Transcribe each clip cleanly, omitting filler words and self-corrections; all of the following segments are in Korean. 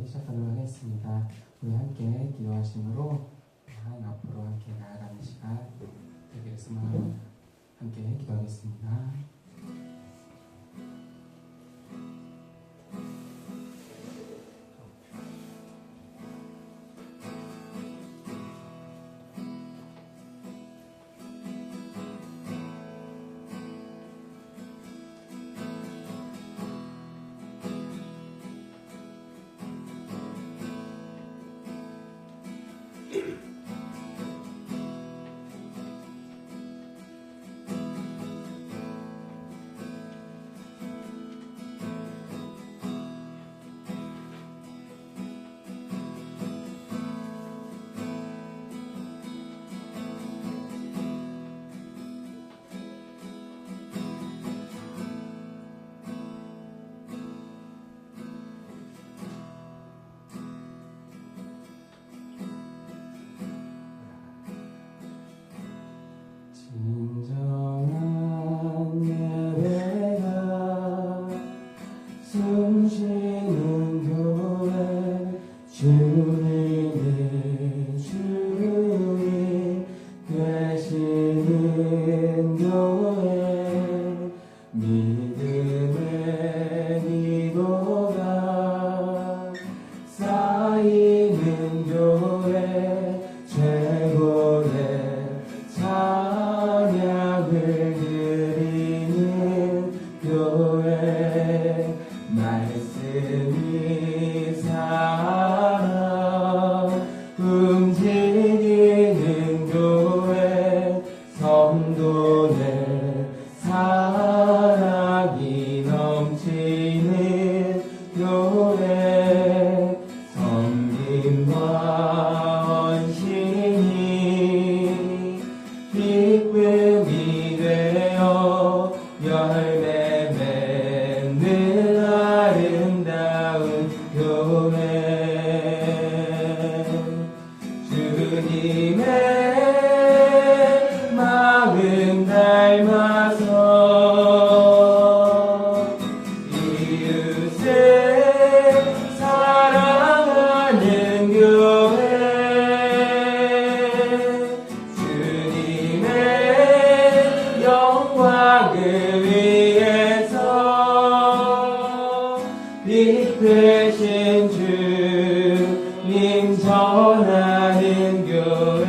시작하도록 하겠습니다. 우리 함께 기도하심으로 하나님 앞으로 함께 나아가는 시간 되기를 함께 기도하겠습니다. 진정한 예배가 숨쉬는 교회 주님이 주님 되시는 교회 믿음의 기도가 쌓이는 교회 최고의 찬양을 드리는 교회 말씀이 살아 움직이는 교회 성도의 사랑이 넘치는 교회 섬김과 헌신이 기쁨이 되어 열매 맺는 아름다운 교회 주님의 마음 닮아서 이웃을 사랑하는 교회 주님의 영광을 위해서 빛 되신 주님 전하는 교회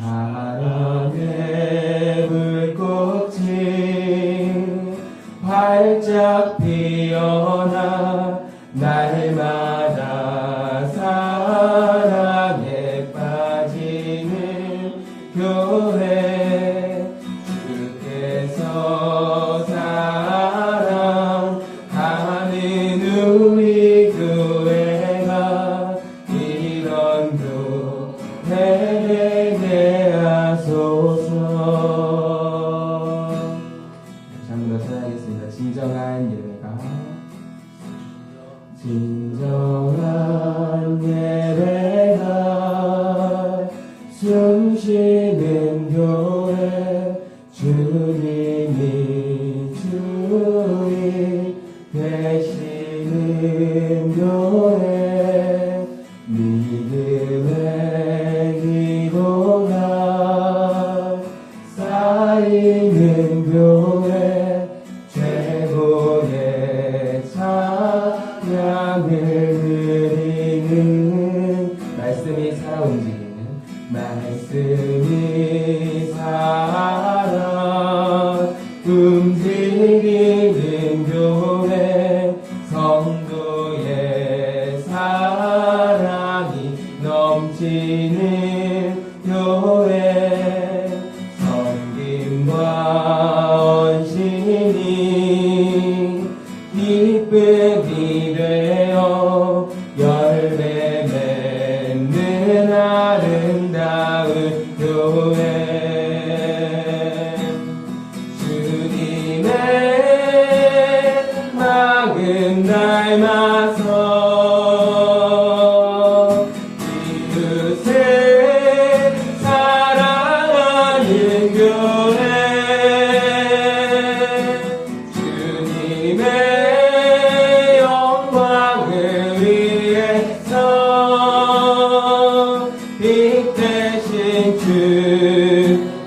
사랑의 불꽃이 활짝 피어나 날마다 사랑에 빠지는 교회 주께서 사랑하는 우리 교회가 이런 교회 되게 하소서. 한번 더 써야겠습니다. 진정한 예배가 숨쉬는 교회 주님이 주인 되시는 교회 믿음의 기도가 쌓이는 교회 최고의 찬양을 드리는 말씀이 살아 움직이는 말씀이 살아 움직이는 교회 성도의 사랑이 넘치는 교회 섬김과 헌신이 기쁨이 되어 열매 맺는 아름다운 교회 주님의 마음 닮아서 이웃을 사랑하는 교회 주님의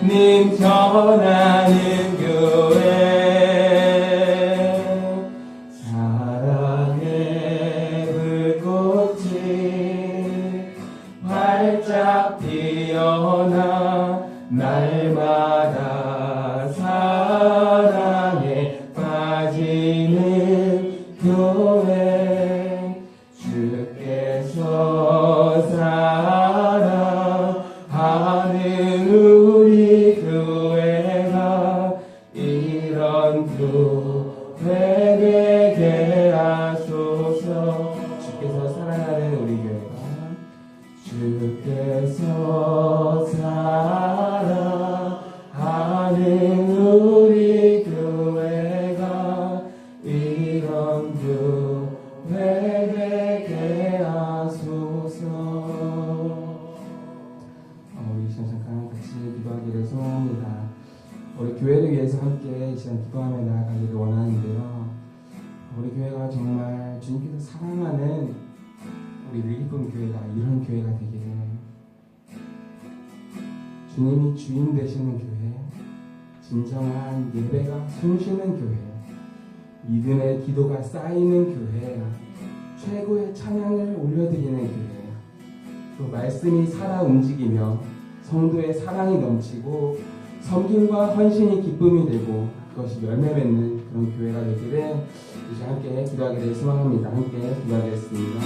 님 전하는 교회 사랑의 불꽃이 활짝 피어나 날마다 사랑에 빠지는 교회 주께서 사랑하는 우리 교회가 이런 교회 되게 하소서. 주께서 사랑하는 우리 교회가 주께서 사랑하는 우리 교회가 이런 교회 되게 하소서. 우리 이 시간 잠깐 같이 기도하기를 소원합니다. 우리 교회를 위해서 함께 이 시간 기도하며 나아가기를 원하는데요. 우리 교회가 정말 주님께서 사랑하는 우리 릴리콘 교회가 이런 교회가 되기를, 주님이 주인 되시는 교회, 진정한 예배가 숨쉬는 교회, 믿음의 기도가 쌓이는 교회, 최고의 찬양을 올려드리는 교회, 또 말씀이 살아 움직이며 성도의 사랑이 넘치고 섬김과 헌신이 기쁨이 되고 그것이 열매 맺는 그런 교회가 되기를 이제 함께 기도하기를 소망합니다. 함께 기도하겠습니다.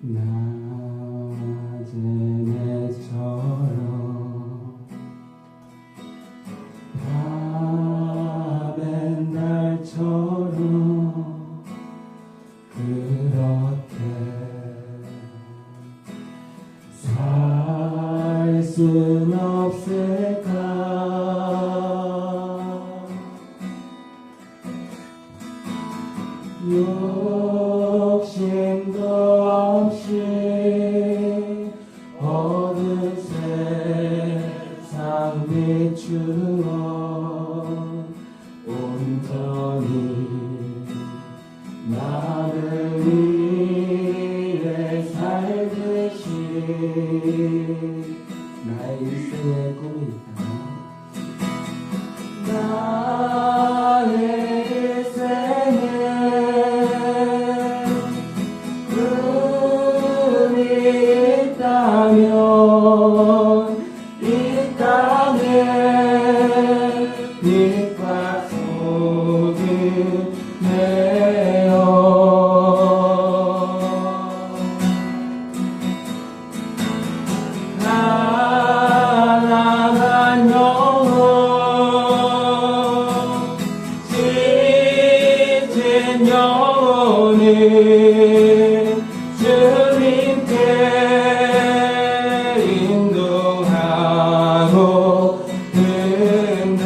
낮의 해처럼 밤엔 달처럼 그렇게 살 순 없을까. 욕심도 없이 어느 세상 비추어 온전히 나를 위해 살듯이 나의 일생의 꿈이니까 나의 일생의 꿈이 있다면 이 땅에 빛과 소금 내어 가난한 영혼 지친 영혼을 주님께 인도하고 근데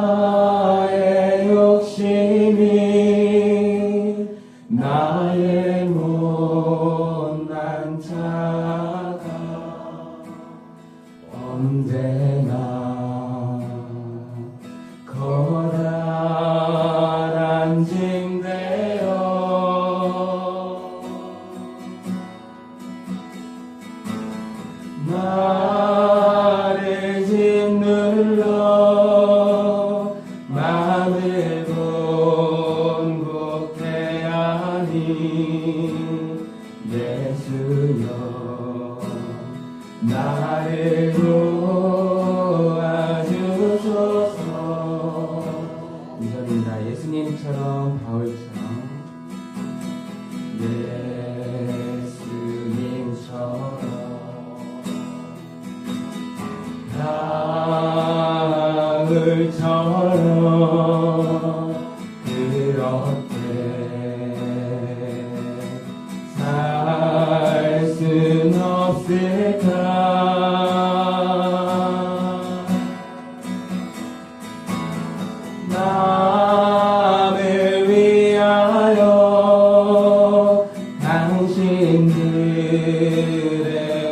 나의 욕심이 나의 못난 자가 나를 짓눌러 마음을 곤곡해 하니 예수여 나를 도와주소서. 2절입니다. 예수님처럼 바울처럼 예수님처럼 바울처럼 그렇게 살 순 없을까. 남을 위하여 당신들의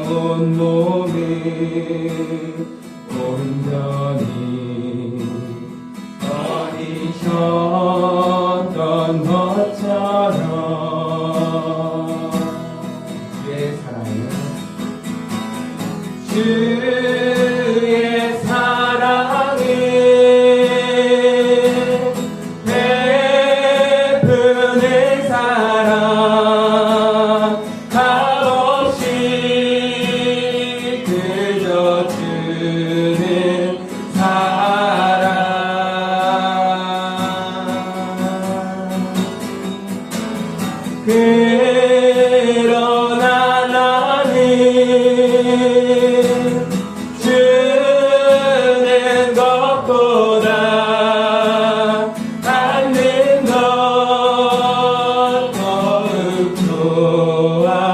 온몸을 온전히 버리셨던 것처럼 주의 사랑을 주의 사랑을 베푸는 사랑 값없이 그저 주는 사랑 그러나 나는 주는 것보다 받는 것 더욱 좋아하니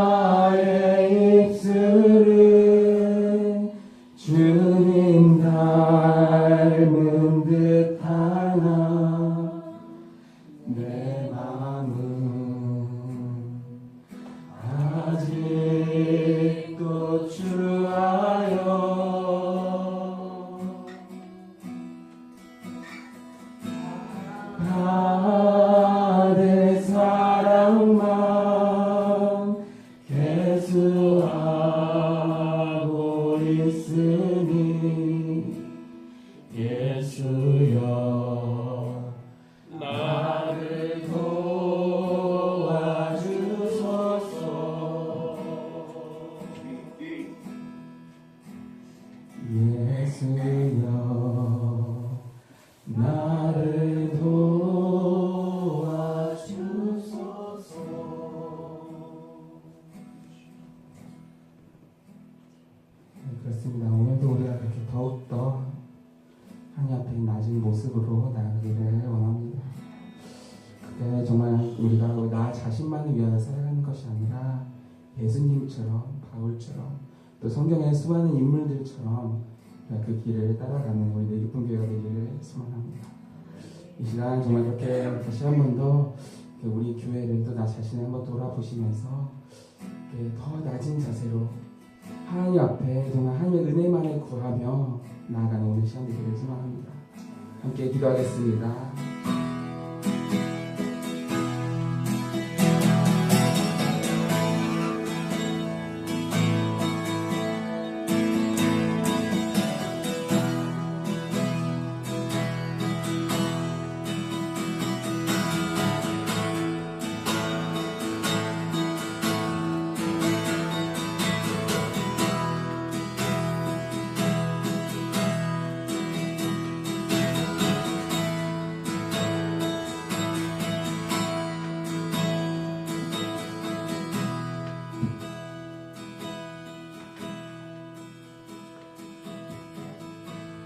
나의 입술은 주님 닮은 듯하나 내 마음은 아직도 주하여 받을 사랑만 계수하고 있으니 예수여 나를 도와주소서. 예수여 나를 도와주소서. 그렇습니다. 오늘도 우리가 그렇게 더욱더 하나님 앞에 낮은 모습으로 나아가기를 원합니다. 그때 정말 우리가 나 자신만을 위하여 살아가는 것이 아니라 예수님처럼 바울처럼 또 성경의 수많은 인물들처럼 그 길을 따라가는 우리 예쁜 교회가 되기를 소망합니다. 이 시간 정말 그렇게 다시 한 번 더 우리 교회를 또 나 자신을 한번 돌아보시면서 더 낮은 자세로 하나님 앞에 정말 하나님의 은혜만을 구하며 나아가는 오늘 시간 되기를 소망합니다. 함께 기도하겠습니다.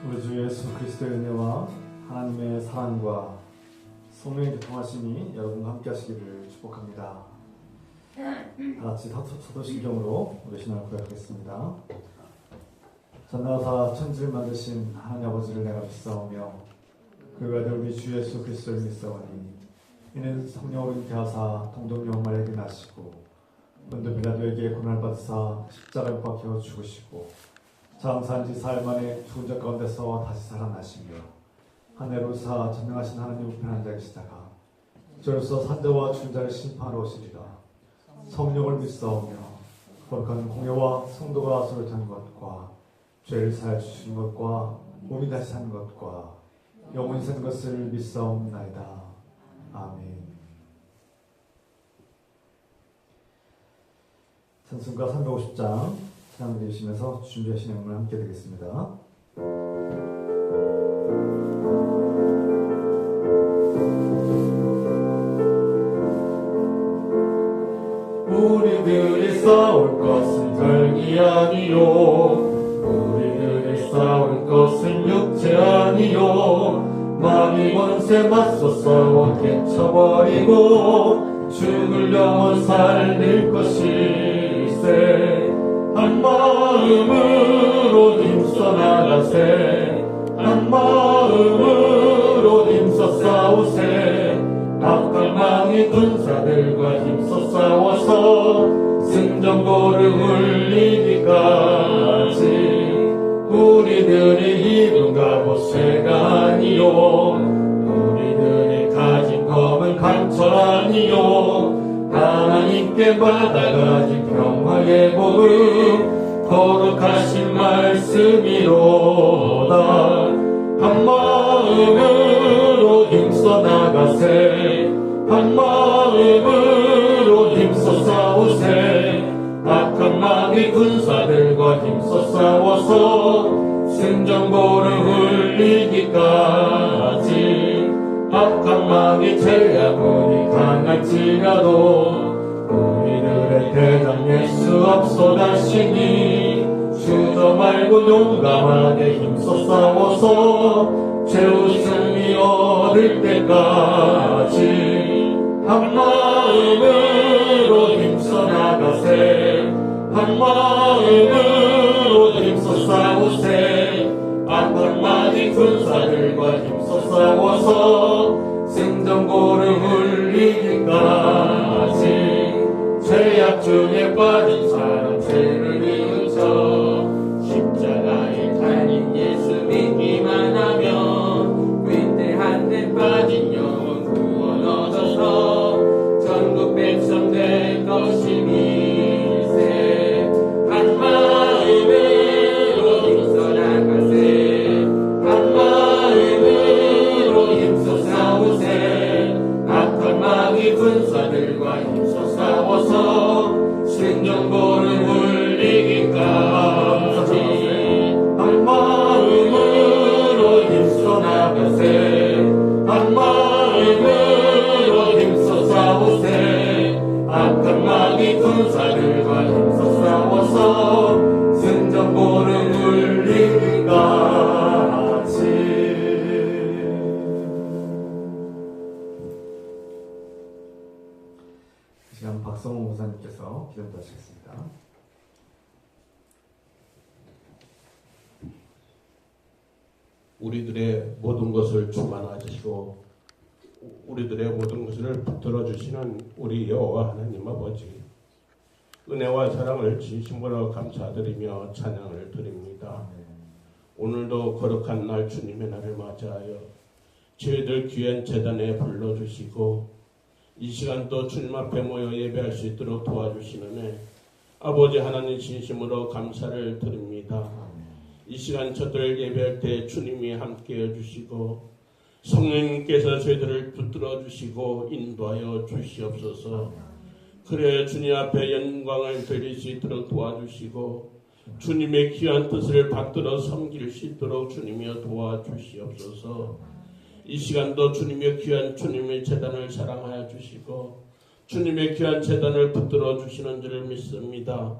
우리 주 예수 그리스도의 은혜와 하나님의 사랑과 성령의 교통하심이 여러분과 함께 하시기를 축복합니다. 다같이 사도신경으로 우리 신앙을 고백하겠습니다. 전나라사 천지를 만드신 하나님 아버지를 내가 믿사오며 그 외아들 우리 주 예수 그리스도를 믿사오니 이는 성령으로 잉태하사 동정녀 마리아에게 나시고 본도 빌라도에게 고난을 받으사 십자가에 못 박혀 죽으시고 장사한 지 사흘 만에 죽은 자 가운데서 다시 살아나시며 한 해로 사 전능하신 하나님 우편한 자 계시다가 저로서 산자와 죽은 심판하러 오시리라. 성령을 믿사오며 거룩한 공예와 성도가 서로 한 것과 죄를 사해 주시는 것과 몸이 다시 산 것과 영원히 사는 것을 믿사옵나이다. 아멘. 찬송가 350장 찬양 드리시면서 준비하신 내용을 함께 드리겠습니다. 우리들이 싸울 것은 별이 아니요, 우리들이 싸울 것은 육체 아니요, 마귀 권세 맞서 싸워 깨쳐버리고 죽을 영혼 살릴 것일세. 한 마음으로 힘써 나가세, 한 마음으로 힘써 싸우세. 악한 마귀 군사들과 힘써 싸워서 승전보를 울리기까지. 우리들이 이룬 값은 아니요, 우리들이 가진 검은 강철 아니요, 하나님께 받아가진 평화의 복음 거룩하신 말씀이로다. 한 마음으로 힘써 나가세, 한 마음으로 힘써 싸우세. 악한 마귀 군사들과 힘써 싸워서 승전보를 울리기까지. 악한 마귀 제약군이 강할지라도 우리들의 대장 예수 앞서 다시니 주저 말고 용감하게 힘써 싸워서 최후 승리 얻을 때까지. 한 마음으로 힘써 나가세, 한 마음으로 힘써 싸우세. 악한 마귀 군사들과 힘써 싸워서 승전보를 울리기까지. 죄악 중에 빠진 사람 죄를 뉘우쳐 십자가에 달린 예수 믿기만 하면 위대한 데 빠진 영혼 구원 얻어서 전국 백성 될 것임이세. 한 마음으로 힘써 나가세, 한 마음으로 힘써 싸우세. 악한 마귀 군사들과 힘써 싸워서 승전보를 울리기까지. 한 마음으로 힘써 나가세, 한 마음으로 힘써 싸우세. 악한 마귀 군사들과 힘써 싸워서 승전보를 울리기까지. 이 시간 박성호 목사님께서 기도를 하시겠습니다. 우리들의 모든 것을 주관하시고 우리들의 모든 것을 붙들어 주시는 우리 여호와 하나님 아버지, 은혜와 사랑을 진심으로 감사드리며 찬양을 드립니다. 오늘도 거룩한 날 주님의 날을 맞이하여 저희들 귀한 제단에 불러주시고 이 시간도 주님 앞에 모여 예배할 수 있도록 도와주시는 은혜 아버지 하나님 진심으로 감사를 드립니다. 이 시간 저들 예배할 때 주님이 함께해 주시고 성령님께서 저희들을 붙들어 주시고 인도하여 주시옵소서. 그래 주님 앞에 영광을 드릴 수 있도록 도와주시고 주님의 귀한 뜻을 받들어 섬길 수 있도록 주님이여 도와주시옵소서. 이 시간도 주님의 귀한 주님의 제단을 사랑하여 주시고 주님의 귀한 제단을 붙들어 주시는 줄 믿습니다.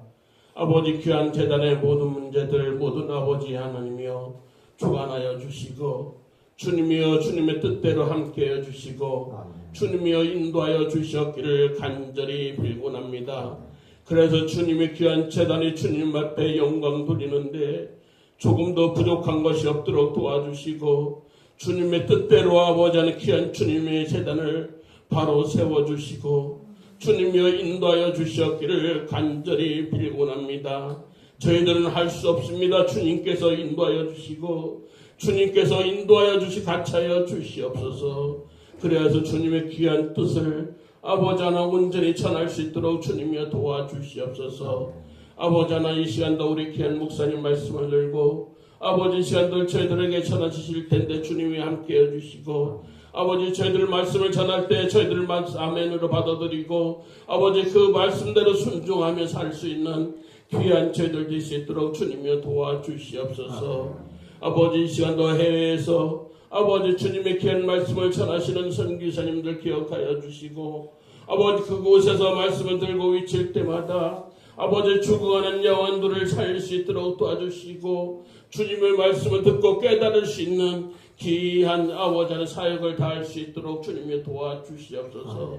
아버지 귀한 제단의 모든 문제들 모든 아버지 하나님이여 주관하여 주시고 주님이여 주님의 뜻대로 함께해 주시고 주님이여 인도하여 주셨기를 간절히 빌곤합니다. 그래서 주님의 귀한 제단이 주님 앞에 영광 돌리는데 조금도 부족한 것이 없도록 도와주시고 주님의 뜻대로 아버지 하는 귀한 주님의 제단을 바로 세워주시고 주님이여 인도하여 주셨기를 간절히 빌곤합니다. 저희들은 할 수 없습니다. 주님께서 인도하여 주시고 주님께서 인도하여 가차하여 주시옵소서. 그래서 주님의 귀한 뜻을 아버지 하나 온전히 전할 수 있도록 주님이여 도와주시옵소서. 아버지 하나 이 시간도 우리 귀한 목사님 말씀을 들고 아버지 이 시간도 저희들에게 전하시실 텐데 주님이 함께 해주시고 아버지 저희들 말씀을 전할 때 저희들 아멘으로 받아들이고 아버지 그 말씀대로 순종하며 살 수 있는 귀한 저희들 될 수 있도록 주님이여 도와주시옵소서. 아버지 이 시간도 해외에서 아버지 주님의 귀한 말씀을 전하시는 선교사님들 기억하여 주시고 아버지 그곳에서 말씀을 들고 위칠 때마다 아버지 죽어가는 영혼들을 살릴 수 있도록 도와주시고 주님의 말씀을 듣고 깨달을 수 있는 귀한 아버지 하나님 사역을 다할 수 있도록 주님이 도와주시옵소서.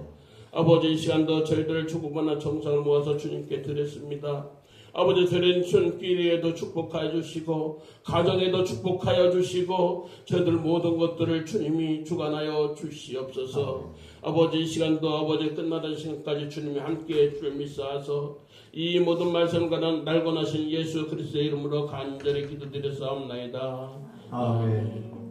아버지 이 시간도 저희들 주고받는 정성을 모아서 주님께 드렸습니다. 아버지 드린 손길에도 축복하여 주시고 가정에도 축복하여 주시고 저희들 모든 것들을 주님이 주관하여 주시옵소서. 아버지 이 시간도 아버지 끝나던 시간까지 주님이 함께해 줄 믿사서 이 모든 말씀과 날고나신 예수 그리스도의 이름으로 간절히 기도드렸사옵나이다. 아멘.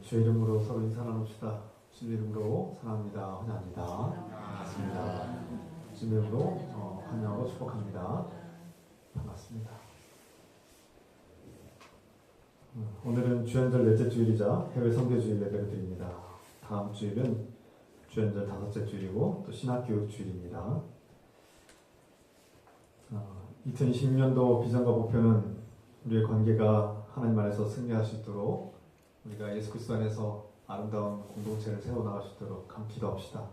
주의 이름으로 서로 인사 나눕시다. 주의 이름으로 사랑합니다. 환영합니다. 반갑습니다. 주의 이름으로 환영하고 축복합니다. 반갑습니다. 오늘은 주연절 넷째 주일이자 해외 선교주일 예배를 드립니다. 다음 주일은 주연절 다섯째 주일이고 또 신학교육 주일입니다. 2020년도 비전과 목표는 우리의 관계가 하나님 안에서 승리할 수 있도록 우리가 예수 그리스도 안에서 아름다운 공동체를 세워나갈 수 있도록 함께 기도합시다.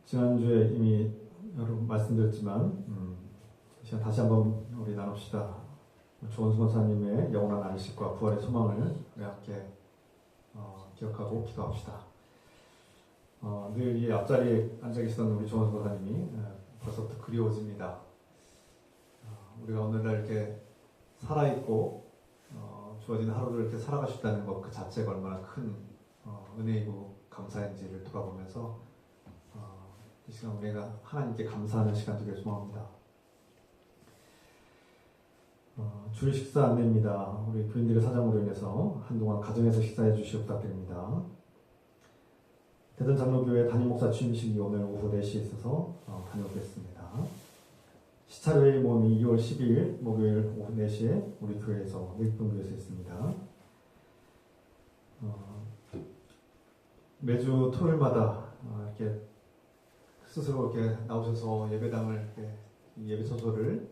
지난주에 이미 여러 말씀드렸지만 이 시간 다시 한번 우리 나눕시다. 조원수 권사님의 영원한 안식과 부활의 소망을 우리 함께 기억하고 기도합시다. 늘 이 앞자리에 앉아 계시던 우리 조원수 권사님이 벌써부터 그리워집니다. 우리가 오늘날 이렇게 살아있고 주어진 하루를 이렇게 살아가셨다는 것 그 자체가 얼마나 큰 은혜이고 감사인지를 돌아보면서 이 시간 우리가 하나님께 감사하는 시간 되길 소망합니다. 주일 식사 안내입니다. 우리 교인들의 사정으로 인해서 한동안 가정에서 식사해 주시기 부탁드립니다. 대전 장로교회 담임목사 취임식이 오늘 오후 4시에 있어서 다녀오겠습니다. 시차례의 모임이 2월 12일 목요일 오후 4시에 우리 교회에서 일분교에서 있습니다. 매주 토요일마다 이렇게 스스로 이렇게 나오셔서 예배당을 이렇게 예배 처소를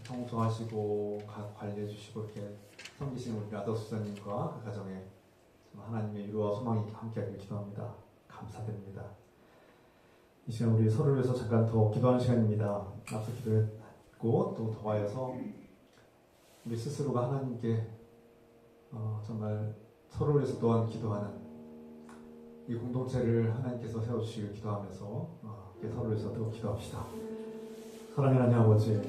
청소하시고 관리해 주시고 이렇게 섬기시는 우리 아더 수사님과 그 가정에 하나님의 위로와 소망이 함께하길 기도합니다. 감사드립니다. 이 시간 우리 서로를 위해서 잠깐 더 기도하는 시간입니다. 앞서 기도했고 또 더하여서 우리 스스로가 하나님께 정말 서로를 위해서 또한 기도하는 이 공동체를 하나님께서 세워주시길 기도하면서 서로를 위해서 또 기도합시다. 사랑의 하나님 아버지,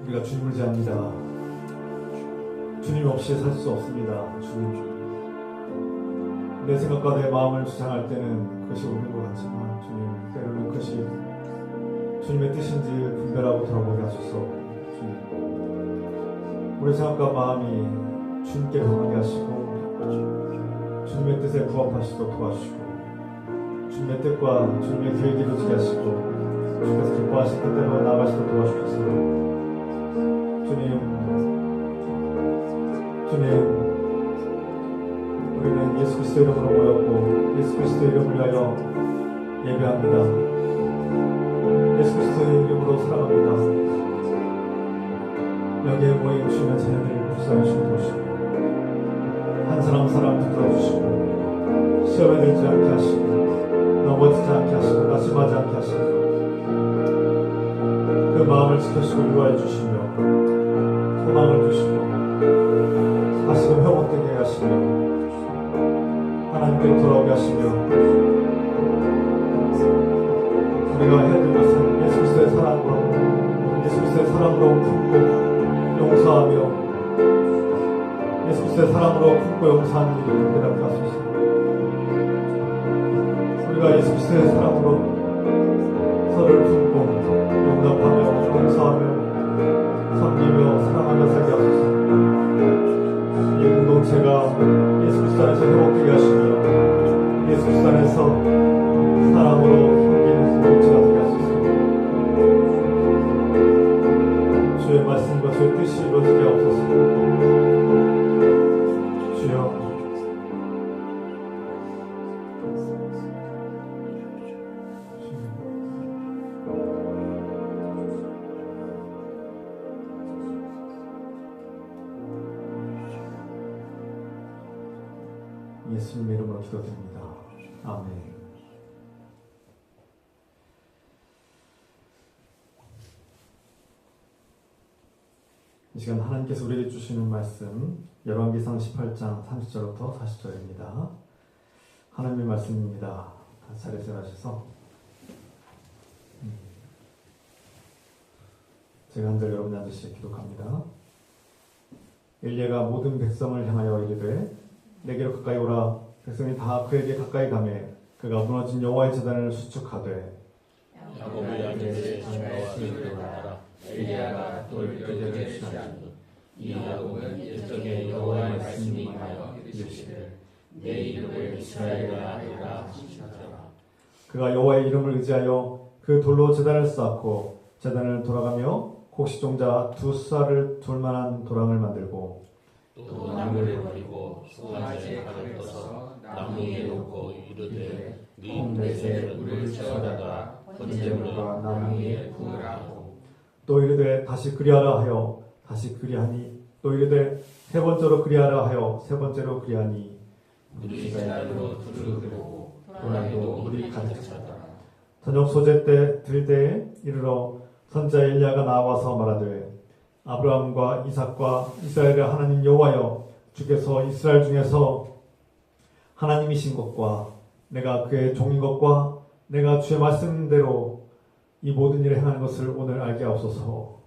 우리가 주님을 제합니다. 주님 없이 살 수 없습니다. 주님, 내 생각과 내 마음을 주장할 때는 그것이 옳은 것 같지만 주님, 때로는 그것이 주님의 뜻인지 분별하고 돌아보게 하소서. 주님, 우리 생각과 마음이 주님께 변하게 하시고 주님의 뜻에 부합하시도록 도와주시고 주님의 뜻과 주님의 계획을 이루어지게 하시고 주님께서 기뻐하실 뜻대로 나아가시도록 도와주셔서 주님, 우리는 예수 그리스도 이름으로 모였고 예수 그리스도 이름을 위하여 예배합니다. 예수 그리스도의 이름으로 살아갑니다. 여기에 모인 주님의 자녀들을 불쌍히 주시고 한 사람 한 사람 붙들어주시고 시험에 들지 않게 하시고 넘어지지 않게 하시고 낙심하지 않게 하시고 그 마음을 지켜주시고 위로해 주시며 소망을 주시고 다시금 회복되게 하시며 하나님께로 돌아오게 하시며 우리가 해야 될 것은 예수 그리스도의 사랑으로 품고 용서하며 예수 그리스도의 사랑으로 품고 용서하는 일을 깨닫게 하소서. 우리가 예수 그리스도의 사랑으로 서로를 품고 용납하며 용서하며 섬기며 사랑하며 살게 하소서. 이 공동체가 예수 그리스도 안에서 회복되게 하시며 예수 그리스도 안에서 사랑으로 섬기는 공동체가 되게 하소서. 주의 말씀과 주의 뜻이 이루어지게 하옵소서. 주여 예수님의 이름으로 기도드립니다. 아멘. 이 시간 하나님께서 우리에게 주시는 말씀 열왕기상 18장 30절부터 40절입니다. 하나님의 말씀입니다. 자리에서 하셔서 제가 한 절 여러분이 앉으시게 기록합니다. 엘리야가 모든 백성을 향하여 이르되 내게로 가까이 오라. 백성이 다 그에게 가까이 가매 그가 무너진 여호와의 제단을 수축하되 야곱의 아들의 장가와 그를 따라 엘리야가 돌격을 취하니 이 야곱은 일정의 여호와의 말씀이 임하여 이르시되 내 이름을 이스라엘이라 하리라 하시더라. 그가 여호와의 이름을 의지하여 그 돌로 제단을 쌓고 제단을 돌아가며 곡식종자 두 쌀을 둘 만한 도랑을 만들고 또 나무를 버리고 송아지에 칼을 떠서 나무 위에 놓고 이르되 네 홈넷에 물을 채워다가 번제물과 나무 위에 부으라고. 또 이르되 다시 그리하라 하여 다시 그리하니 또 이르되 세 번째로 그리하라 하여 세 번째로 그리하니 물이 제단으로 두르르고 도랑에도 물이 가득 찼다. 저녁 소재 때 들때에 이르러 선자 엘리야가 나와서 말하되 아브라함과 이삭과 이스라엘의 하나님 여호와여 주께서 이스라엘 중에서 하나님이신 것과 내가 그의 종인 것과 내가 주의 말씀대로 이 모든 일을 행하는 것을 오늘 알게 하옵소서.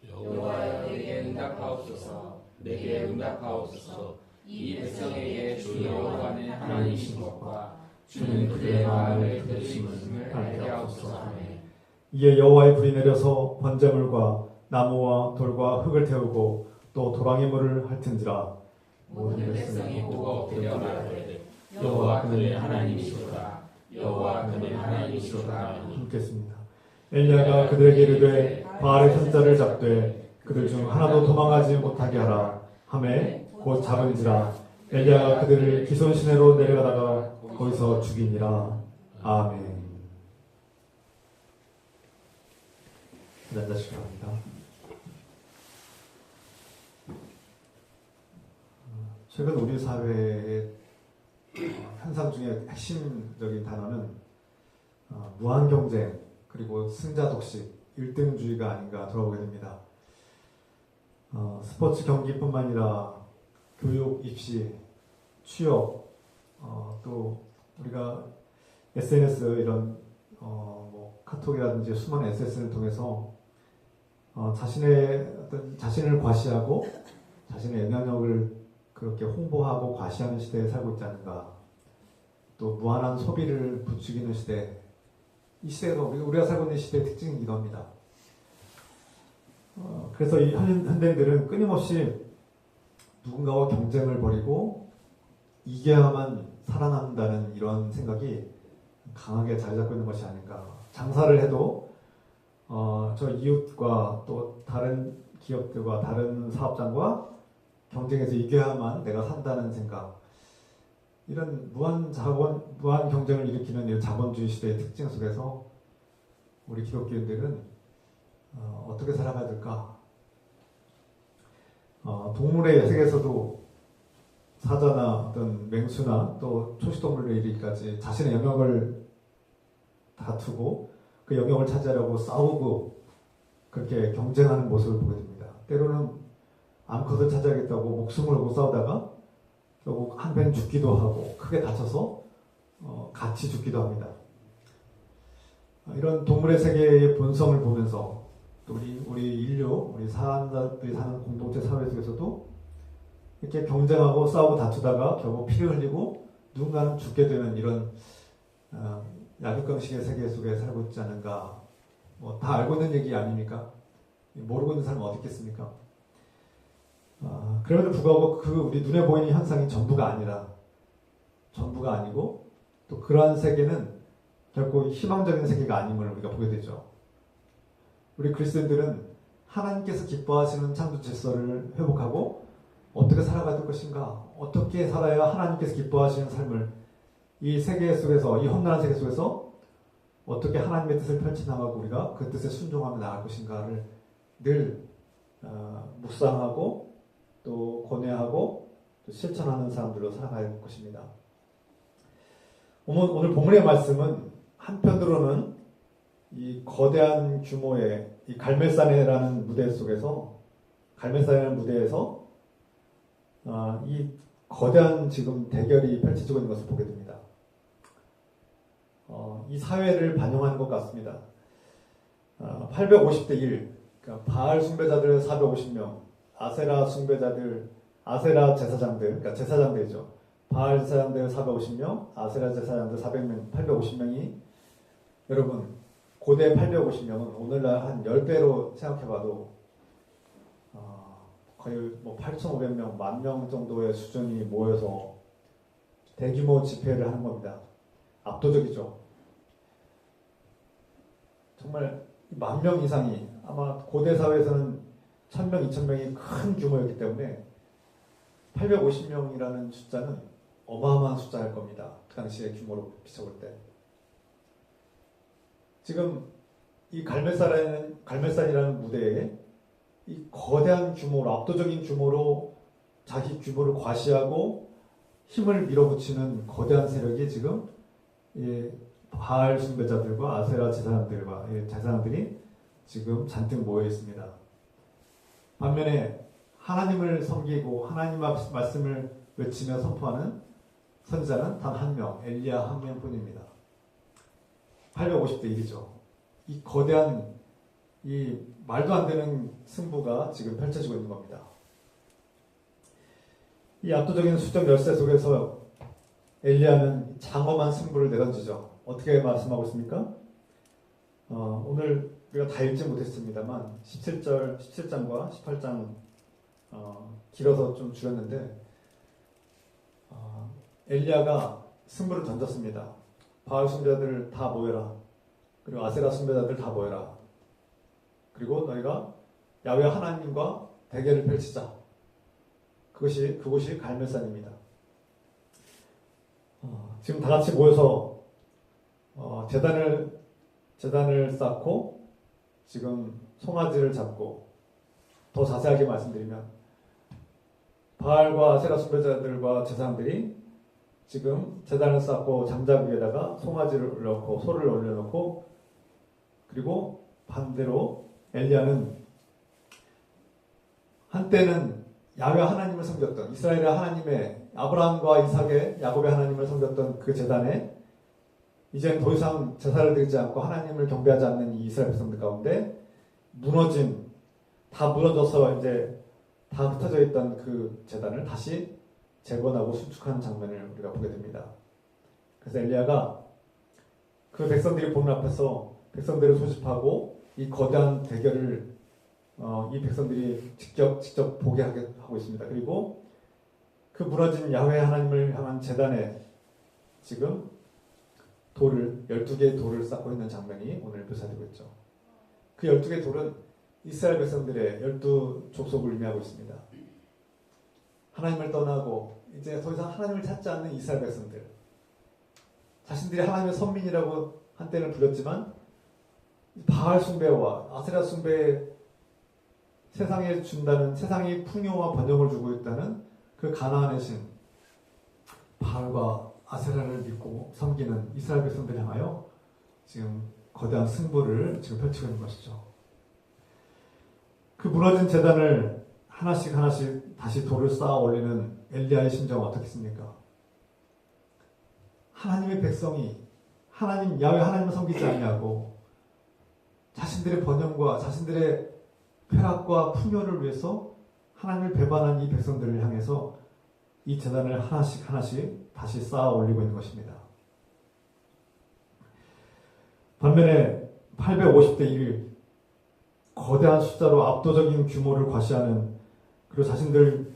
여호와여 내게 응답하옵소서. 내게 응답하옵소서. 이 백성에게 주 여호와는 하나님이신 것과 주는 그들의 마음을 들으심을 알게 하옵소서. 아멘. 이에 여호와의 불이 내려서 번제물과 나무와 돌과 흙을 태우고 또 도랑의 물을 핥은지라. 모든 백성이 보고 엎드려 말하되 여호와 그는 하나님이시로다. 여호와 그는 하나님이시로다. 읽겠습니다. 엘리야가 그들에게 이르되 바알의 선자를 잡되 그들 중 하나도 도망하지 못하게 하라 하매 곧 잡은지라. 엘리야가 그들을 기손 시내로 내려가다가 거기서 죽이니라. 아멘. 앉으시기 바랍니다. 최근 우리 사회의 현상 중에 핵심적인 단어는 무한 경쟁 그리고 승자 독식, 1등주의가 아닌가 돌아보게 됩니다. 스포츠 경기뿐만 아니라 교육, 입시, 취업, 또 우리가 SNS 이런 뭐 카톡이라든지 수많은 SNS를 통해서 자신을 과시하고 자신의 영향력을 그렇게 홍보하고 과시하는 시대에 살고 있지 않은가. 또 무한한 소비를 부추기는 시대. 이 시대가 우리가 살고 있는 시대의 특징이기도 합니다. 그래서 이 현대인들은 끊임없이 누군가와 경쟁을 벌이고 이겨야만 살아남는다는 이런 생각이 강하게 자리 잡고 있는 것이 아닌가. 장사를 해도 저 이웃과 또 다른 기업들과 다른 사업장과 경쟁에서 이겨야만 내가 산다는 생각. 이런 무한 경쟁을 일으키는 이 자본주의 시대의 특징 속에서 우리 기독교인들은 어떻게 살아가야 될까? 동물의 세계에서도 사자나 어떤 맹수나 또 초식동물에 이르기까지 자신의 영역을 다투고 그 영역을 차지하려고 싸우고 그렇게 경쟁하는 모습을 보게 됩니다. 때로는 암컷을 차지하겠다고 목숨을 걸고 싸우다가 결국 한편 죽기도 하고 크게 다쳐서 같이 죽기도 합니다. 이런 동물의 세계의 본성을 보면서 또 우리 인류, 우리 사람들이 사는 공동체 사회 속에서도 이렇게 경쟁하고 싸우고 다투다가 결국 피를 흘리고 누군가는 죽게 되는 이런 약육강식의 세계 속에 살고 있지 않은가. 다 알고 있는 얘기 아닙니까? 모르고 있는 사람은 어디 있겠습니까? 그럼에도 불구하고 그 우리 눈에 보이는 현상이 전부가 아니고 또 그러한 세계는 결코 희망적인 세계가 아님을 우리가 보게 되죠. 우리 그리스도인들은 하나님께서 기뻐하시는 창조 질서를 회복하고 어떻게 살아가야 될 것인가, 어떻게 살아야 하나님께서 기뻐하시는 삶을 이 세계 속에서, 이 험난한 세계 속에서 어떻게 하나님의 뜻을 펼쳐나가고 우리가 그 뜻에 순종하며 나갈 것인가를 늘 묵상하고 또 고뇌하고 또 실천하는 사람들로 살아가야 할 것입니다. 오늘 본문의 말씀은 한편으로는 이 거대한 규모의 이 갈멜산이라는 무대에서 이 거대한 지금 대결이 펼쳐지고 있는 것을 보게 됩니다. 이 사회를 반영하는 것 같습니다. 850대 1, 그러니까 바알 숭배자들 450명, 아세라 제사장들, 그러니까 제사장들이죠. 바알 제사장들 450명, 아세라 제사장들 400명, 850명이 여러분 고대 850명은 오늘날 한 10배로 생각해봐도 거의 8,500명, 10,000명 정도의 수준이 모여서 대규모 집회를 하는 겁니다. 압도적이죠. 정말 10,000명 이상이 아마 고대 사회에서는 1,000명, 2,000명이 큰 규모였기 때문에 850명이라는 숫자는 어마어마한 숫자일 겁니다. 그 당시의 규모로 비춰볼 때. 지금 이 갈멜산이라는 무대에 이 거대한 규모로, 압도적인 규모로 자기 규모를 과시하고 힘을 밀어붙이는 거대한 세력이 지금 바알 숭배자들과 아세라 제사장들이 지금 잔뜩 모여 있습니다. 반면에 하나님을 섬기고 하나님 말씀을 외치며 선포하는 선지자는 단 한 명, 엘리야 한 명뿐입니다. 850대 1이죠. 이 거대한 이 말도 안 되는 승부가 지금 펼쳐지고 있는 겁니다. 이 압도적인 수적 열세 속에서 엘리야는 장엄한 승부를 내던지죠. 어떻게 말씀하고 있습니까? 오늘 우리가 다 읽지 못했습니다만 17장과 18장 길어서 좀 줄였는데 엘리야가 승부를 던졌습니다. 바알 숭배자들 다 모여라. 그리고 아세라 숭배자들 다 모여라. 그리고 너희가 야훼 하나님과 대결을 펼치자. 그것이 갈멜산입니다. 지금 다 같이 모여서 제단을 쌓고 지금 송아지를 잡고 더 자세하게 말씀드리면 바알과 아세라 숭배자들과 제사장들이 지금 제단을 쌓고 장작 위에다가 송아지를 넣고 소를 올려놓고 그리고 반대로 엘리야는 한때는 야훼 하나님을 섬겼던 이스라엘의 하나님의 아브라함과 이삭의 야곱의 하나님을 섬겼던 그 제단에 이제는 더 이상 제사를 드리지 않고 하나님을 경배하지 않는 이 이스라엘 백성들 가운데 다 무너져서 이제 다 흩어져 있던 그 제단을 다시 재건하고 수축하는 장면을 우리가 보게 됩니다. 그래서 엘리야가 그 백성들이 보는 앞에서 백성들을 소집하고 이 거대한 대결을 이 백성들이 직접 보게 하고 있습니다. 그리고 그 무너진 야훼 하나님을 향한 제단에 지금 12개의 돌을 쌓고 있는 장면이 오늘 묘사되고 있죠. 그 12개의 돌은 이스라엘 백성들의 12족속을 의미하고 있습니다. 하나님을 떠나고 이제 더 이상 하나님을 찾지 않는 이스라엘 백성들. 자신들이 하나님의 선민이라고 한때는 불렸지만 바알 숭배와 아세라 숭배에 세상이 풍요와 번영을 주고 있다는 그 가나안의 신 바알과 아세라를 믿고 섬기는 이스라엘 백성들 향하여 지금 거대한 승부를 지금 펼치고 있는 것이죠. 그 무너진 제단을 하나씩 하나씩 다시 돌을 쌓아 올리는 엘리야의 심정은 어떻겠습니까? 하나님의 백성이 야훼 하나님을 섬기지 않냐고 자신들의 번영과 자신들의 쾌락과 풍요를 위해서 하나님을 배반한 이 백성들을 향해서 이 제단을 하나씩 하나씩 다시 쌓아 올리고 있는 것입니다. 반면에 850대 1 거대한 숫자로 압도적인 규모를 과시하는, 그리고 자신들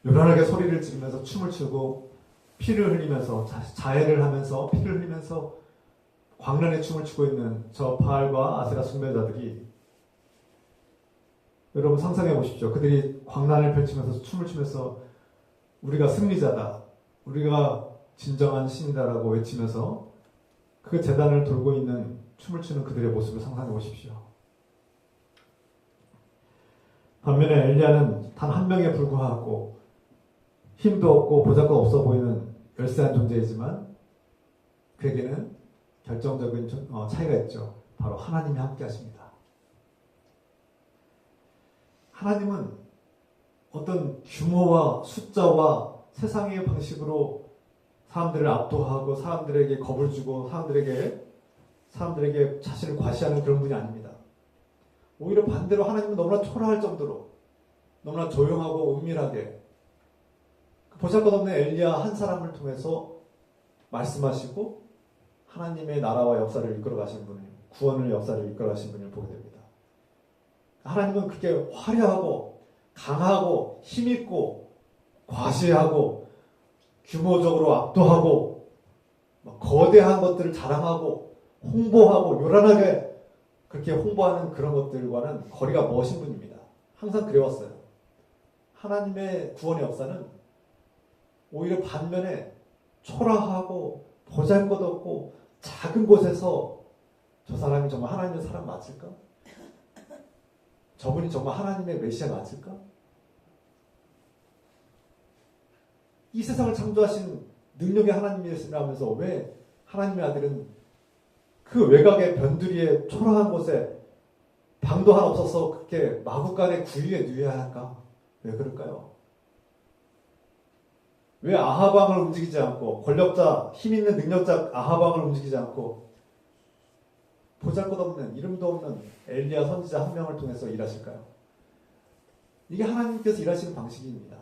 요란하게 소리를 지르면서 춤을 추고 피를 흘리면서 자해를 하면서 피를 흘리면서 광란의 춤을 추고 있는 저 바알과 아세라 숭배자들이, 여러분 상상해 보십시오. 그들이 광란을 펼치면서 춤을 추면서 우리가 승리자다, 우리가 진정한 신이다라고 외치면서 그 제단을 돌고 있는 춤을 추는 그들의 모습을 상상해 보십시오. 반면에 엘리야는 단 한 명에 불과하고 힘도 없고 보잘것 없어 보이는 열세한 존재이지만 그에게는 결정적인 차이가 있죠. 바로 하나님이 함께 하십니다. 하나님은 어떤 규모와 숫자와 세상의 방식으로 사람들을 압도하고 사람들에게 겁을 주고 사람들에게 자신을 과시하는 그런 분이 아닙니다. 오히려 반대로 하나님은 너무나 초라할 정도로 너무나 조용하고 은밀하게 보잘것없는 엘리야 한 사람을 통해서 말씀하시고 하나님의 나라와 역사를 이끌어 가신 분을, 구원의 역사를 이끌어 가신 분을 보게 됩니다. 하나님은 그렇게 화려하고 강하고 힘있고 과시하고 규모적으로 압도하고 거대한 것들을 자랑하고 홍보하고 요란하게 그렇게 홍보하는 그런 것들과는 거리가 먼신 분입니다. 항상 그래왔어요. 하나님의 구원의 역사는 오히려 반면에 초라하고 보잘것없고 작은 곳에서 저 사람이 정말 하나님의 사람 맞을까? 저분이 정말 하나님의 메시아 맞을까? 이 세상을 창조하신 능력의 하나님이시라면서 왜 하나님의 아들은 그 외곽의 변두리에 초라한 곳에 방도 하나 없어서 그렇게 마구간의 구유에 누워야 할까? 왜 그럴까요? 왜 아하방을 움직이지 않고 권력자, 힘있는 능력자 아하방을 움직이지 않고 보잘것없는 이름도 없는 엘리야 선지자 한 명을 통해서 일하실까요? 이게 하나님께서 일하시는 방식입니다.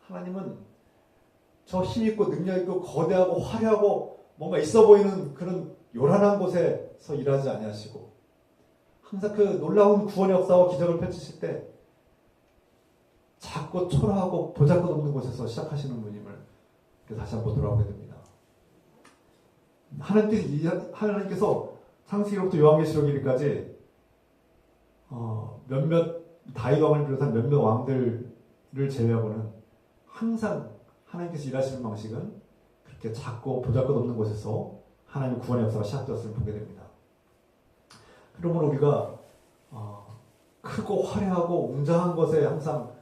하나님은 저 힘있고 능력있고 거대하고 화려하고 뭔가 있어 보이는 그런 요란한 곳에서 일하지 아니하시고 항상 그 놀라운 구원의 역사와 기적을 펼치실 때 작고 초라하고 보잘것없는 곳에서 시작하시는 분임을 다시 한번 돌아보게 됩니다. 하나님께서 창세기로부터 요한계시록 이르기까지 몇몇 다윗왕을 비롯한 몇몇 왕들을 제외하고는 항상 하나님께서 일하시는 방식은 그렇게 작고 보잘것없는 곳에서 하나님의 구원의 역사가 시작되었음을 보게 됩니다. 그러므로 우리가 크고 화려하고 웅장한 것에 항상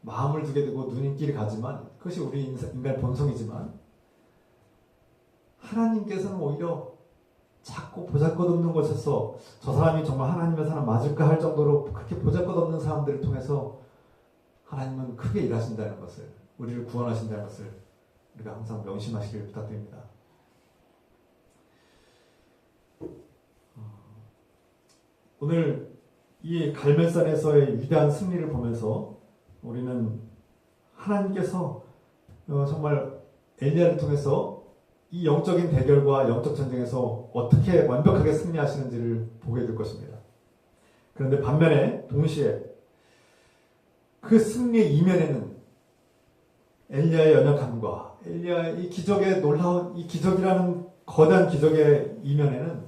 마음을 두게 되고 눈길이 가지만 그것이 우리 인간의 본성이지만 하나님께서는 오히려 작고 보잘것없는 곳에서 저 사람이 정말 하나님의 사람 맞을까 할 정도로 그렇게 보잘것없는 사람들을 통해서 하나님은 크게 일하신다는 것을, 우리를 구원하신다는 것을 우리가 항상 명심하시길 부탁드립니다. 오늘 이 갈멜산에서의 위대한 승리를 보면서 우리는 하나님께서 정말 엘리야를 통해서 이 영적인 대결과 영적 전쟁에서 어떻게 완벽하게 승리하시는지를 보게 될 것입니다. 그런데 반면에 동시에 그 승리의 이면에는 엘리야의 연약함과 엘리야의 이 기적의 놀라운 이 기적이라는 거대한 기적의 이면에는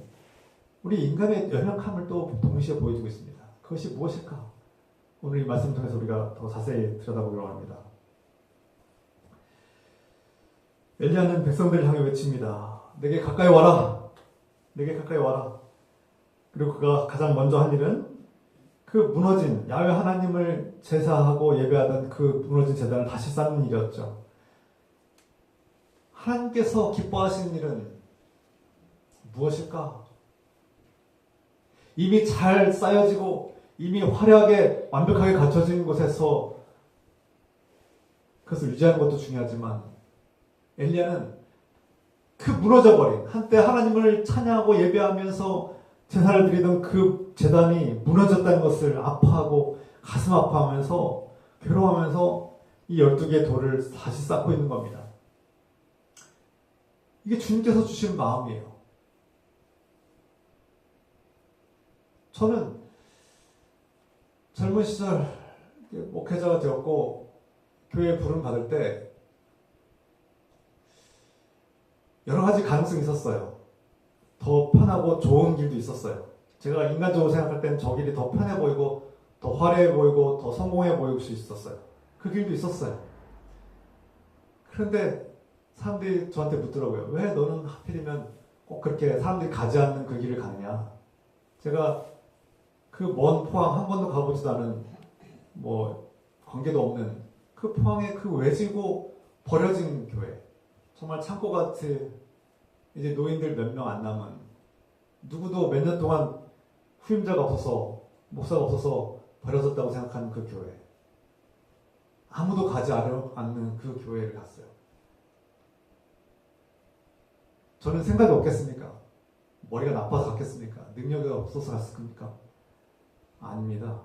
우리 인간의 연약함을 또 동시에 보여주고 있습니다. 그것이 무엇일까? 오늘 이 말씀을 통해서 우리가 더 자세히 들여다보기로 합니다. 엘리야는 백성들을 향해 외칩니다. 내게 가까이 와라. 내게 가까이 와라. 그리고 그가 가장 먼저 한 일은 그 무너진 야훼 하나님을 제사하고 예배하던 그 무너진 제단을 다시 쌓는 일이었죠. 하나님께서 기뻐하시는 일은 무엇일까? 이미 잘 쌓여지고 이미 화려하게 완벽하게 갖춰진 곳에서 그것을 유지하는 것도 중요하지만 엘리야는 그 무너져버린 한때 하나님을 찬양하고 예배하면서 제사를 드리던 그 제단이 무너졌다는 것을 아파하고 가슴 아파하면서 괴로워하면서 이 12개의 돌을 다시 쌓고 있는 겁니다. 이게 주님께서 주신 마음이에요. 저는 젊은 시절 목회자가 되었고 교회에 부름 받을 때 여러 가지 가능성이 있었어요. 더 편하고 좋은 길도 있었어요. 제가 인간적으로 생각할 때는 저 길이 더 편해 보이고 더 화려해 보이고 더 성공해 보일 수 있었어요. 그 길도 있었어요. 그런데 사람들이 저한테 묻더라고요. 왜 너는 하필이면 꼭 그렇게 사람들이 가지 않는 그 길을 가느냐. 제가 그 먼 포항 한 번도 가보지도 않은 뭐 관계도 없는 그 포항의 그 외지고 버려진 교회, 정말 창고 같은 이제 노인들 몇 명 안 남은, 누구도 몇 년 동안 후임자가 없어서 목사가 없어서 버려졌다고 생각하는 그 교회, 아무도 가지 않는 그 교회를 갔어요. 저는 생각이 없겠습니까? 머리가 나빠서 갔겠습니까? 능력이 없어서 갔습니까? 아닙니다.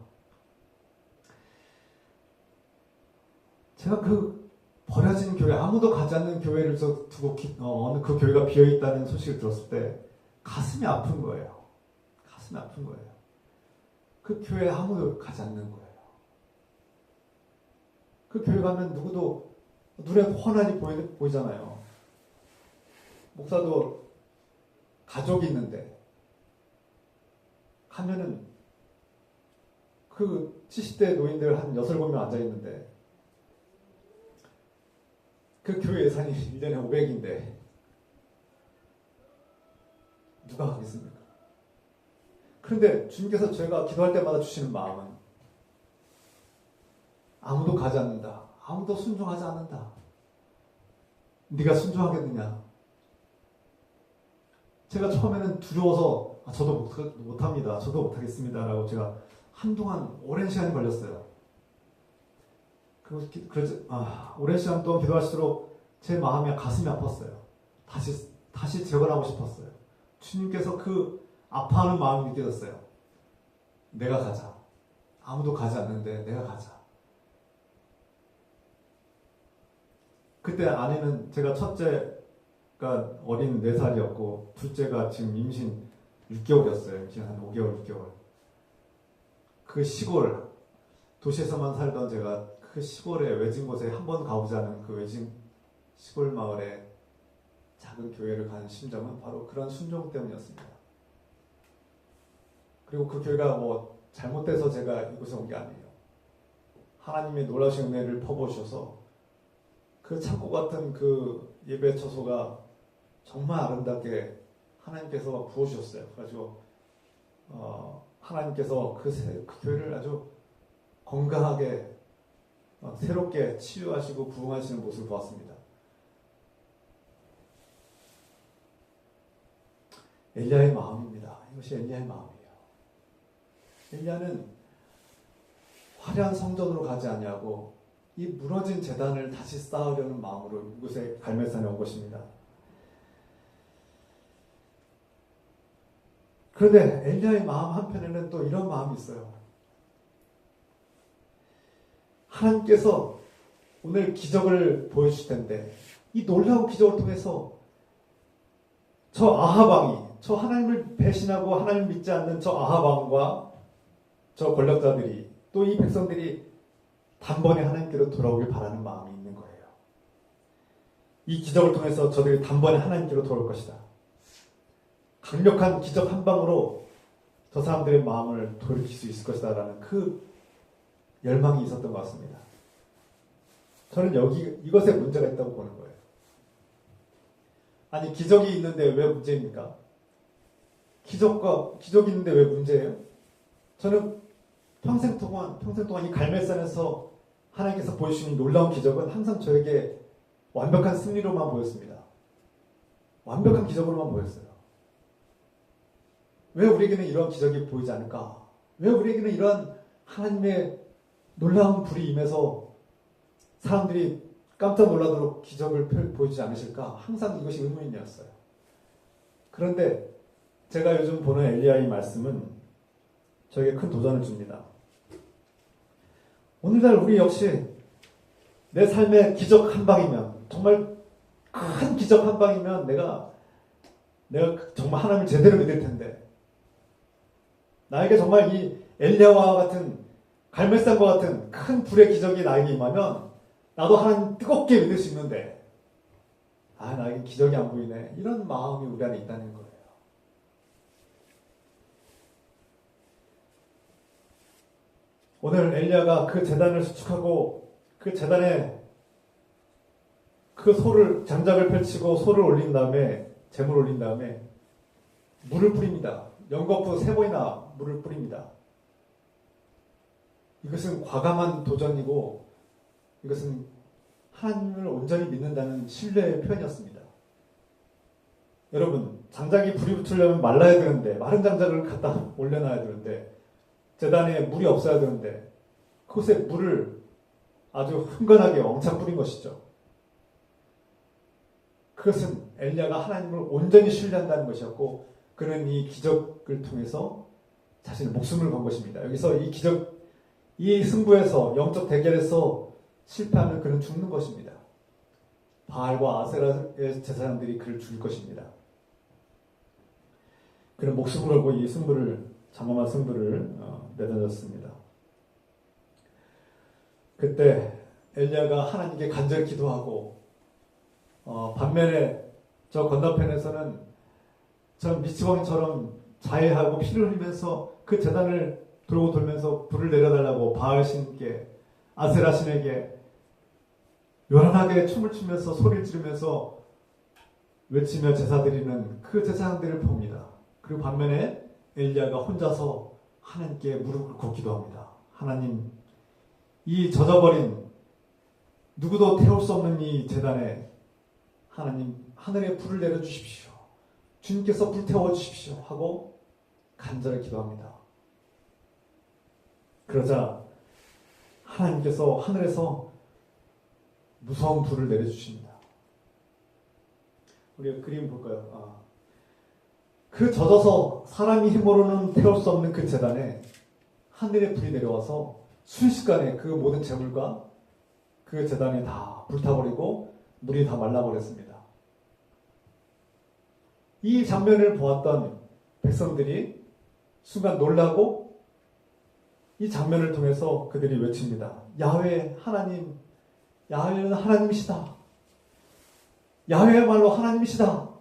제가 그 버려진 교회, 아무도 가지 않는 교회를 두고 어느 그 교회가 비어있다는 소식을 들었을 때 가슴이 아픈 거예요. 가슴이 아픈 거예요. 그 교회에 아무도 가지 않는 거예요. 그 교회 가면 누구도 눈에 훤하니 보이잖아요. 목사도 가족이 있는데 가면은 그 70대 노인들 한 6, 7명 앉아있는데 그 교회 예산이 1년에 500인데 누가 가겠습니까? 그런데 주님께서 저희가 기도할 때마다 주시는 마음은 아무도 가지 않는다. 아무도 순종하지 않는다. 네가 순종하겠느냐? 제가 처음에는 두려워서 저도 못합니다. 저도 못하겠습니다. 라고 제가 한동안 오랜 시간이 걸렸어요. 오랜 시간 동안 기도할수록 제 마음이 가슴이 아팠어요. 다시 재건하고 싶었어요. 주님께서 그 아파하는 마음이 느껴졌어요. 내가 가자. 아무도 가지 않는데 내가 가자. 그때 아내는 제가 첫째가 어린 4살이었고 둘째가 지금 임신 6개월이었어요. 임신 한 5개월, 6개월. 그 시골, 도시에서만 살던 제가 그 시골의 외진 곳에 한 번 가보지 않은 그 외진 시골 마을에 작은 교회를 가는 심정은 바로 그런 순종 때문이었습니다. 그리고 그 교회가 뭐 잘못돼서 제가 이곳에 온 게 아니에요. 하나님의 놀라우신 은혜를 퍼부으셔서 그 창고 같은 그 예배 처소가 정말 아름답게 하나님께서 부어주셨어요. 그래가지고 하나님께서 그 교회를 아주 건강하게 새롭게 치유하시고 부흥하시는 모습을 보았습니다. 엘리야의 마음입니다. 이것이 엘리야의 마음이에요. 엘리야는 화려한 성전으로 가지 아니하고 이 무너진 제단을 다시 쌓으려는 마음으로 이곳에 갈멜산에 온 것입니다. 그런데 엘리야의 마음 한편에는 또 이런 마음이 있어요. 하나님께서 오늘 기적을 보여주실 텐데 이 놀라운 기적을 통해서 저 아하방이, 저 하나님을 배신하고 하나님을 믿지 않는 저 아하방과 저 권력자들이, 또 이 백성들이 단번에 하나님께로 돌아오길 바라는 마음이 있는 거예요. 이 기적을 통해서 저들이 단번에 하나님께로 돌아올 것이다. 강력한 기적 한 방으로 저 사람들의 마음을 돌이킬 수 있을 것이다 라는 그 열망이 있었던 것 같습니다. 저는 이것에 문제가 있다고 보는 거예요. 아니, 기적이 있는데 왜 문제입니까? 기적이 있는데 왜 문제예요? 저는 평생 동안 이 갈멜산에서 하나님께서 보여주신 놀라운 기적은 항상 저에게 완벽한 승리로만 보였습니다. 완벽한 기적으로만 보였어요. 왜 우리에게는 이런 기적이 보이지 않을까 왜 우리에게는 이러한 하나님의 놀라운 불이 임해서 사람들이 깜짝 놀라도록 기적을 보여주지 않으실까? 항상 이것이 의문이었어요. 그런데 제가 요즘 보는 엘리야의 말씀은 저에게 큰 도전을 줍니다. 오늘날 우리 역시 내 삶의 기적 한 방이면, 정말 큰 기적 한 방이면 내가 정말 하나님을 제대로 믿을 텐데, 나에게 정말 이 엘리야와 같은 갈멜산과 같은 큰 불의 기적이 나에게 임하면 나도 하나님 뜨겁게 믿을 수 있는데, 나에게 기적이 안 보이네, 이런 마음이 우리 안에 있다는 거예요. 오늘 엘리야가 그 제단을 수축하고 그 제단에 그 소를, 장작을 펼치고 소를 올린 다음에, 재물을 올린 다음에 물을 뿌립니다. 연거푸 3번이나 물을 뿌립니다. 이것은 과감한 도전이고, 이것은 하나님을 온전히 믿는다는 신뢰의 표현이었습니다. 여러분, 장작이 불이 붙으려면 말라야 되는데, 마른 장작을 갖다 올려놔야 되는데, 제단에 물이 없어야 되는데, 그곳에 물을 아주 흥건하게 왕창 뿌린 것이죠. 그것은 엘리야가 하나님을 온전히 신뢰한다는 것이었고, 그는 이 기적을 통해서 자신의 목숨을 건 것입니다. 여기서 이 기적, 이 승부에서, 영적 대결에서 실패하면 그는 죽는 것입니다. 바알과 아세라의 제사장들이 그를 죽일 것입니다. 그는 목숨을 걸고 이 승부를, 장엄한 승부를 내던졌습니다. 그때 엘리야가 하나님께 간절히 기도하고, 반면에 저 건너편에서는 저 미치광이처럼 자해하고 피를 흘리면서 그 제단을 돌고 돌면서 불을 내려달라고 바알 신께, 아세라 신에게 요란하게 춤을 추면서 소리를 지르면서 외치며 제사 드리는 그 제사장들을 봅니다. 그리고 반면에 엘리야가 혼자서 하나님께 무릎을 꿇고 기도합니다. 하나님, 이 젖어버린, 누구도 태울 수 없는 이 제단에 하나님 하늘에 불을 내려주십시오. 주님께서 불태워 주십시오 하고 간절히 기도합니다. 그러자 하나님께서 하늘에서 무서운 불을 내려주십니다. 우리가 그림 볼까요? 그 젖어서 사람이 힘으로는 태울 수 없는 그 제단에 하늘의 불이 내려와서 순식간에 그 모든 재물과 그 제단이 다 불타버리고 물이 다 말라버렸습니다. 이 장면을 보았던 백성들이 순간 놀라고 이 장면을 통해서 그들이 외칩니다. 야훼 하나님, 야훼는 하나님이시다. 야훼야말로 하나님이시다.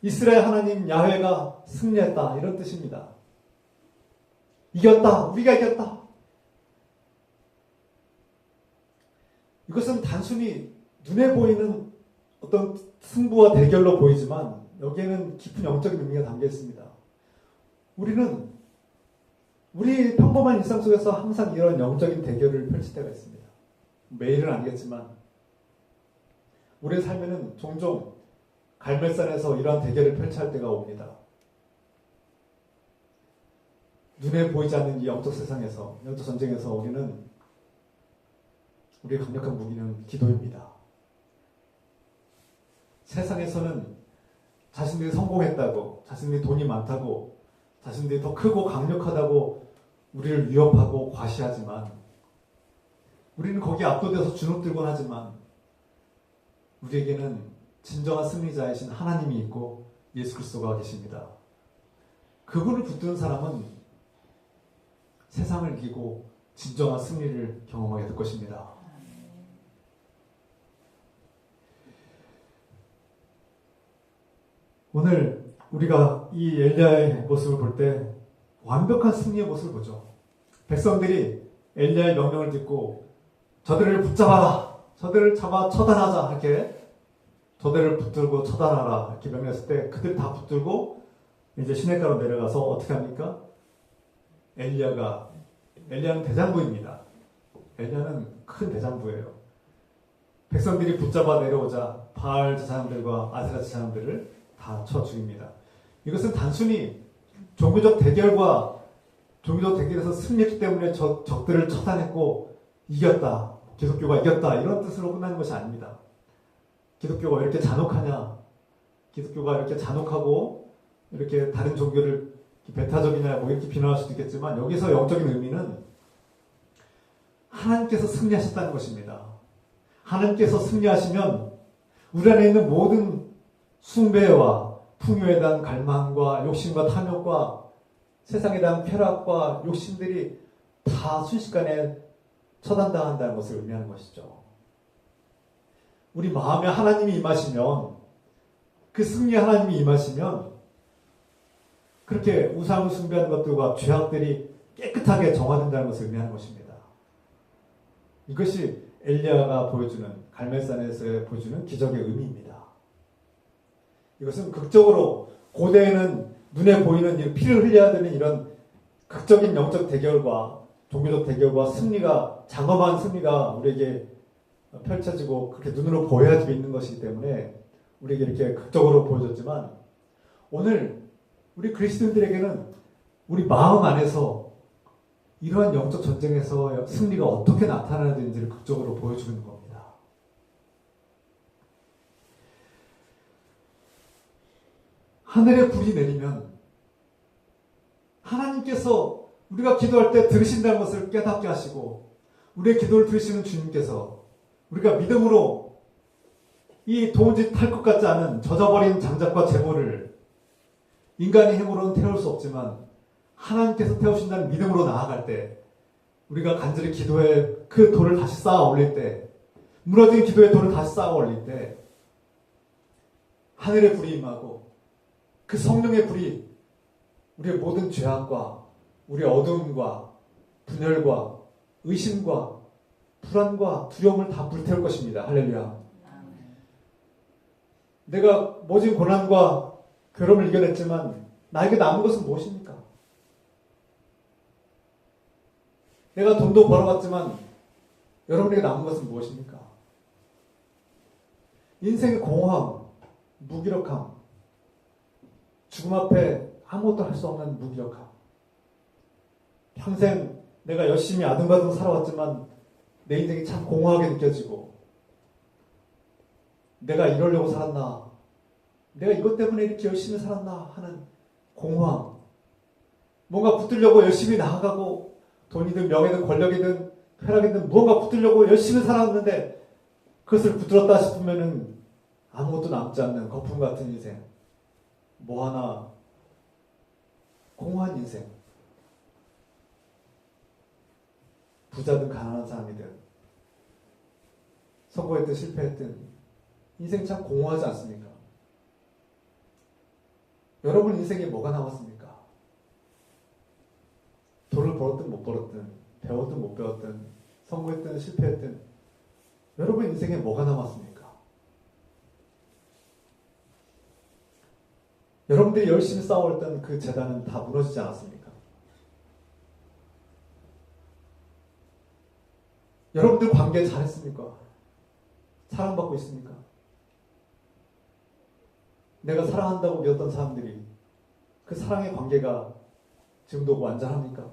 이스라엘 하나님 야훼가 승리했다, 이런 뜻입니다. 이겼다, 우리가 이겼다. 이것은 단순히 눈에 보이는 어떤 승부와 대결로 보이지만 여기에는 깊은 영적인 의미가 담겨 있습니다. 우리는 우리 평범한 일상 속에서 항상 이런 영적인 대결을 펼칠 때가 있습니다. 매일은 아니겠지만 우리의 삶에는 종종 갈멜산에서 이러한 대결을 펼쳐야 할 때가 옵니다. 눈에 보이지 않는 이 영적 세상에서, 영적 전쟁에서 우리의 강력한 무기는 기도입니다. 세상에서는 자신들이 성공했다고, 자신들이 돈이 많다고, 자신들이 더 크고 강력하다고 우리를 위협하고 과시하지만, 우리는 거기에 압도돼서 주눅들곤 하지만 우리에게는 진정한 승리자이신 하나님이 있고 예수 그리스도가 계십니다. 그분을 붙드는 사람은 세상을 이기고 진정한 승리를 경험하게 될 것입니다. 오늘 우리가 이 엘리야의 모습을 볼 때 완벽한 승리의 모습을 보죠. 백성들이 엘리야의 명령을 듣고 저들을 붙잡아라, 저들을 잡아 처단하자, 이렇게 저들을 붙들고 처단하라 이렇게 명령했을 때 그들이 다 붙들고 이제 시냇가로 내려가서 어떻게 합니까? 엘리야는 대장부입니다. 엘리야는 큰 대장부예요. 백성들이 붙잡아 내려오자 바알 제사장들과 아세라 제사장들을 다 쳐 죽입니다. 이것은 단순히 종교적 대결과 종교 대결에서 승리했기 때문에 적들을 처단했고 이겼다. 기독교가 이겼다. 이런 뜻으로 끝나는 것이 아닙니다. 기독교가 왜 이렇게 잔혹하냐? 기독교가 이렇게 잔혹하고 이렇게 다른 종교를 배타적이냐 뭐 이렇게 비난할 수도 있겠지만 여기서 영적인 의미는 하나님께서 승리하셨다는 것입니다. 하나님께서 승리하시면 우리 안에 있는 모든 숭배와 풍요에 대한 갈망과 욕심과 탐욕과 세상에 대한 쾌락과 욕심들이 다 순식간에 처단당한다는 것을 의미하는 것이죠. 우리 마음에 하나님이 임하시면, 그 승리 하나님이 임하시면 그렇게 우상을 숭배하는 것들과 죄악들이 깨끗하게 정화된다는 것을 의미하는 것입니다. 이것이 엘리야가 보여주는, 갈멜산에서 보여주는 기적의 의미입니다. 이것은 극적으로 고대에는 눈에 보이는 피를 흘려야 되는 이런 극적인 영적 대결과 종교적 대결과 승리가, 장엄한 승리가 우리에게 펼쳐지고 그렇게 눈으로 보여야 있는 것이기 때문에 우리에게 이렇게 극적으로 보여졌지만, 오늘 우리 그리스도인들에게는 우리 마음 안에서 이러한 영적 전쟁에서 승리가 어떻게 나타나야 되는지를 극적으로 보여주는 겁니다. 하늘에 불이 내리면 하나님께서 우리가 기도할 때 들으신다는 것을 깨닫게 하시고, 우리의 기도를 들으시는 주님께서 우리가 믿음으로 이 도무지 탈 것 같지 않은 젖어버린 장작과 재물을 인간의 힘으로는 태울 수 없지만 하나님께서 태우신다는 믿음으로 나아갈 때, 우리가 간절히 기도에 그 돌을 다시 쌓아 올릴 때, 무너진 기도의 돌을 다시 쌓아 올릴 때 하늘의 불이 임하고 그 성령의 불이 우리의 모든 죄악과 우리의 어두움과 분열과 의심과 불안과 두려움을 다 불태울 것입니다. 할렐루야. 내가 모진 고난과 괴로움을 이겨냈지만 나에게 남은 것은 무엇입니까? 내가 돈도 벌어봤지만 여러분에게 남은 것은 무엇입니까? 인생의 공허함, 무기력함, 죽음 앞에 아무것도 할 수 없는 무기력함. 평생 내가 열심히 아등바등 살아왔지만 내 인생이 참 공허하게 느껴지고, 내가 이러려고 살았나, 내가 이것 때문에 이렇게 열심히 살았나 하는 공허함. 뭔가 붙들려고 열심히 나아가고 돈이든 명예든 권력이든 쾌락이든 무언가 붙들려고 열심히 살았는데 그것을 붙들었다 싶으면은 아무것도 남지 않는 거품 같은 인생. 뭐 하나 공허한 인생. 부자든 가난한 사람이든 성공했든 실패했든 인생 참 공허하지 않습니까? 여러분 인생에 뭐가 남았습니까? 돈을 벌었든 못 벌었든, 배웠든 못 배웠든, 성공했든 실패했든 여러분 인생에 뭐가 남았습니까? 여러분들이 열심히 쌓아왔던 그 재단은 다 무너지지 않았습니까? 여러분들 관계 잘했습니까? 사랑받고 있습니까? 내가 사랑한다고 믿었던 사람들이 그 사랑의 관계가 지금도 완전합니까?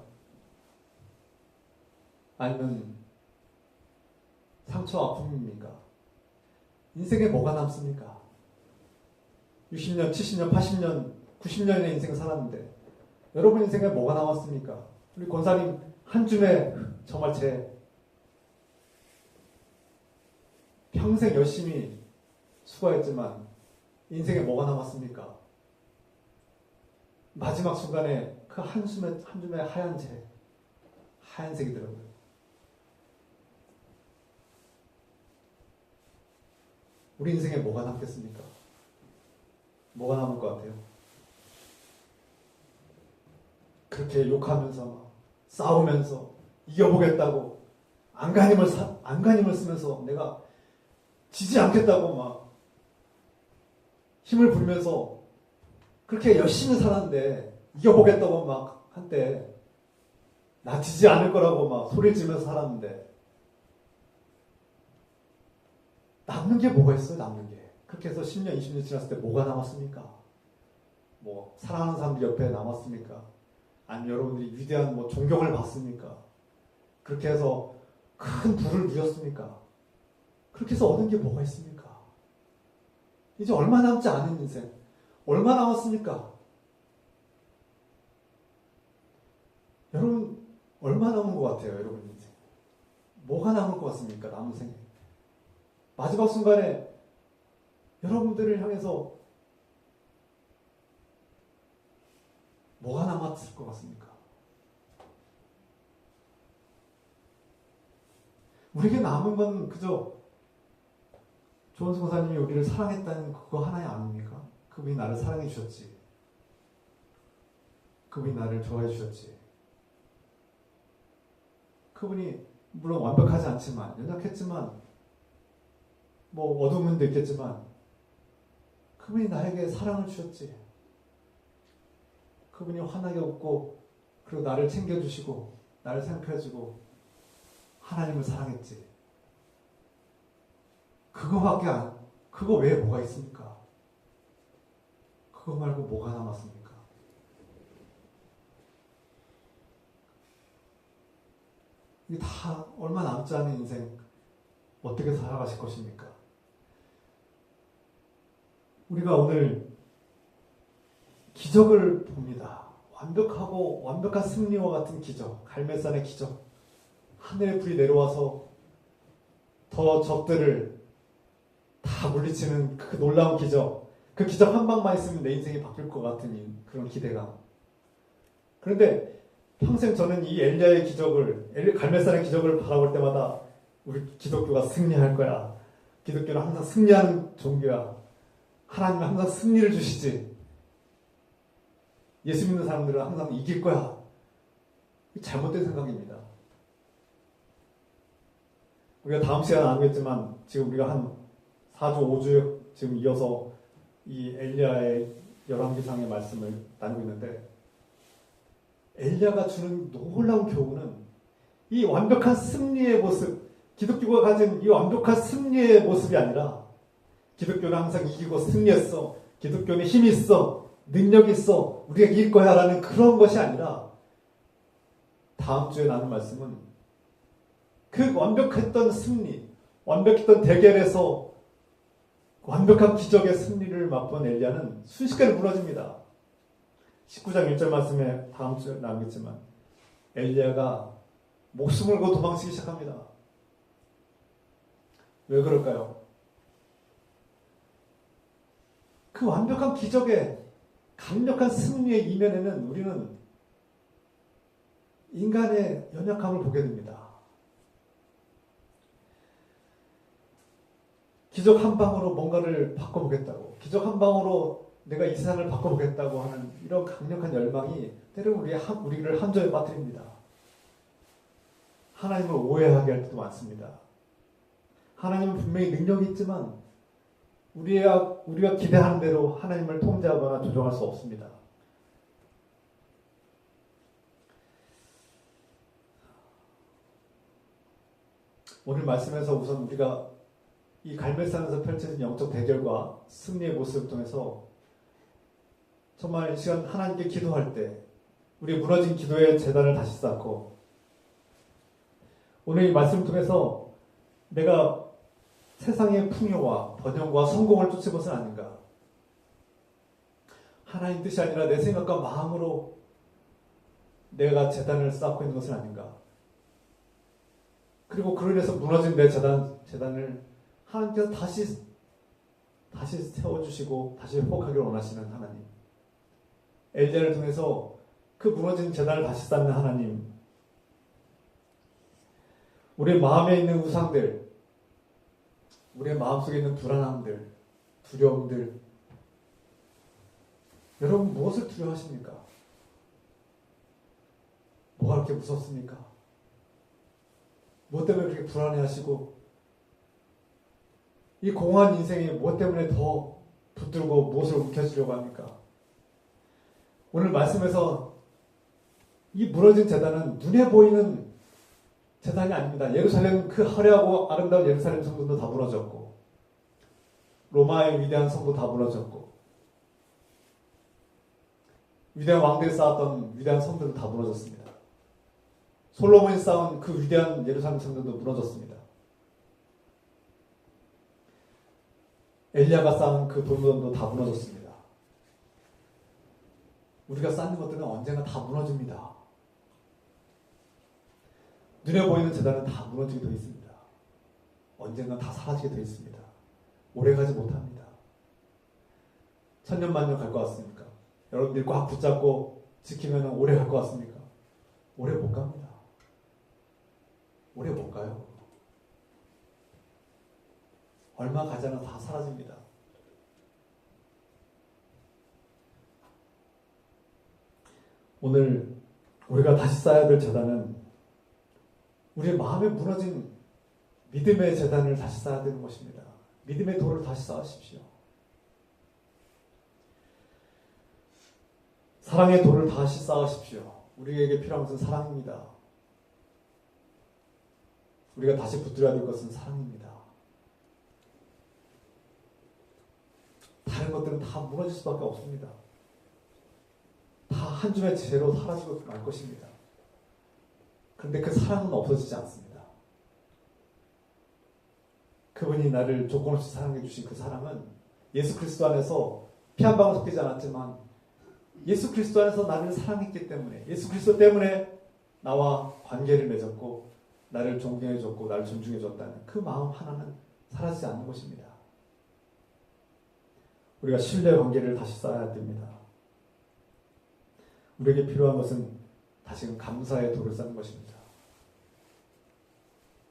아니면 상처 아픔입니까? 인생에 뭐가 남습니까? 60년, 70년, 80년, 90년의 인생 살았는데 여러분 인생에 뭐가 남았습니까? 우리 권사님 한 줌에 정말 제 평생 열심히 수고했지만 인생에 뭐가 남았습니까? 마지막 순간에 그 한 줌의 하얀색이더라고요. 우리 인생에 뭐가 남겠습니까? 뭐가 남을 것 같아요? 그렇게 욕하면서 싸우면서 이겨보겠다고 안간힘을 쓰면서 내가 지지 않겠다고 막 힘을 부리면서 그렇게 열심히 살았는데 이겨보겠다고 막 한때 나 지지 않을 거라고 막 소리를 지면서 살았는데 남는 게 뭐가 있어요? 남는 게. 그렇게 해서 10년, 20년 지났을 때 뭐가 남았습니까? 뭐 사랑하는 사람들 옆에 남았습니까? 아니면 여러분들이 위대한 뭐 존경을 받습니까? 그렇게 해서 큰 부를 누렸습니까? 그렇게 해서 얻은 게 뭐가 있습니까? 이제 얼마 남지 않은 인생, 얼마 남았습니까? 여러분, 얼마 남은 것 같아요, 여러분 인생? 뭐가 남을 것 같습니까, 남은 생에? 마지막 순간에 여러분들을 향해서 뭐가 남았을 것 같습니까? 우리에게 남은 건 그저 조원수 목사님이 우리를 사랑했다는 그거 하나야 아닙니까? 그분이 나를 사랑해 주셨지. 그분이 나를 좋아해 주셨지. 그분이 물론 완벽하지 않지만, 연약했지만, 뭐 어두운 면도 있겠지만 그분이 나에게 사랑을 주셨지. 그분이 환하게 웃고 그리고 나를 챙겨주시고 나를 생각해주고 하나님을 사랑했지. 그거 외에 뭐가 있습니까? 그거 말고 뭐가 남았습니까? 이게 다 얼마 남지 않은 인생 어떻게 살아가실 것입니까? 우리가 오늘 기적을 봅니다. 완벽한 승리와 같은 기적, 갈멜산의 기적. 하늘의 불이 내려와서 더 적들을 다 물리치는 그 놀라운 기적. 그 기적 한 방만 있으면 내 인생이 바뀔 것 같은 그런 기대감. 그런데 평생 저는 이 엘리야의 기적을, 갈멜산의 기적을 바라볼 때마다 우리 기독교가 승리할 거야. 기독교는 항상 승리하는 종교야. 하나님은 항상 승리를 주시지. 예수 믿는 사람들은 항상 이길 거야. 잘못된 생각입니다. 우리가 다음 시간에 나누겠지만 지금 우리가 한 4주, 5주 지금 이어서 이 엘리야의 열왕기상의 말씀을 나누고 있는데 엘리야가 주는 놀라운 교훈은 이 완벽한 승리의 모습, 기독교가 가진 이 완벽한 승리의 모습이 아니라 기독교는 항상 이기고 승리했어. 기독교는 힘이 있어. 능력이 있어. 우리가 이길 거야 라는 그런 것이 아니라 다음 주에 나눈 말씀은 그 완벽했던 승리, 완벽했던 대결에서 완벽한 기적의 승리를 맛본 엘리야는 순식간에 무너집니다. 19장 1절 말씀에 다음 주에 나오겠지만 엘리야가 목숨을 걸고 도망치기 시작합니다. 왜 그럴까요? 그 완벽한 기적의 강력한 승리의 이면에는 우리는 인간의 연약함을 보게 됩니다. 기적 한 방으로 뭔가를 바꿔보겠다고, 기적 한 방으로 내가 이 세상을 바꿔보겠다고 하는 이런 강력한 열망이 때로는 우리를 함정에 빠뜨립니다. 하나님을 오해하게 할 때도 많습니다. 하나님은 분명히 능력이 있지만 우리가 기대하는 대로 하나님을 통제하거나 조정할 수 없습니다. 오늘 말씀에서 우선 우리가 이 갈멜산에서 펼쳐진 영적 대결과 승리의 모습을 통해서 정말 이 시간 하나님께 기도할 때 우리 무너진 기도의 재단을 다시 쌓고 오늘 이 말씀을 통해서 내가 세상의 풍요와 번영과 성공을 쫓을 것은 아닌가. 하나님 뜻이 아니라 내 생각과 마음으로 내가 재단을 쌓고 있는 것은 아닌가. 그리고 그로 인해서 무너진 내 재단을 하나님께서 다시 세워주시고 다시 회복하기를 원하시는 하나님. 엘리야를 통해서 그 무너진 재단을 다시 쌓는 하나님. 우리 마음에 있는 우상들, 우리의 마음속에 있는 불안함들, 두려움들, 여러분 무엇을 두려워하십니까? 뭐가 그렇게 무섭습니까? 무엇 때문에 그렇게 불안해하시고 이 공허한 인생이 무엇 때문에 더 붙들고 무엇을 움켜쥐려고 합니까? 오늘 말씀에서 이 무너진 제단은 눈에 보이는 제단이 아닙니다. 예루살렘, 그 화려하고 아름다운 예루살렘 성전도 다 무너졌고 로마의 위대한 성도 다 무너졌고 위대한 왕들이 쌓았던 위대한 성들도 다 무너졌습니다. 솔로몬이 쌓은 그 위대한 예루살렘 성들도 무너졌습니다. 엘리야가 쌓은 그 돌무덤도 다 무너졌습니다. 우리가 쌓는 것들은 언젠가 다 무너집니다. 눈에 보이는 재단은 다 무너지게 되어 있습니다. 언젠가 다 사라지게 되어 있습니다. 오래가지 못합니다. 천년만년 갈 것 같습니까? 여러분들이 꽉 붙잡고 지키면 오래 갈 것 같습니까? 오래 못 갑니다. 오래 못 가요. 얼마 가지 않아 다 사라집니다. 오늘 우리가 다시 쌓아야 될 재단은 우리의 마음에 무너진 믿음의 재단을 다시 쌓아야 되는 것입니다. 믿음의 돌을 다시 쌓으십시오. 사랑의 돌을 다시 쌓으십시오. 우리에게 필요한 것은 사랑입니다. 우리가 다시 붙들어야 될 것은 사랑입니다. 다른 것들은 다 무너질 수밖에 없습니다. 다 한 줌의 재로 사라지고 말 것입니다. 그런데 그 사랑은 없어지지 않습니다. 그분이 나를 조건 없이 사랑해 주신 그 사랑은 예수 그리스도 안에서 피 한 방울 섞이지 않았지만 예수 그리스도 안에서 나를 사랑했기 때문에, 예수 그리스도 때문에 나와 관계를 맺었고 나를 존경해 줬고 나를 존중해 줬다는 그 마음 하나는 사라지지 않는 것입니다. 우리가 신뢰 관계를 다시 쌓아야 됩니다. 우리에게 필요한 것은 다시금 감사의 돌을 쌓는 것입니다.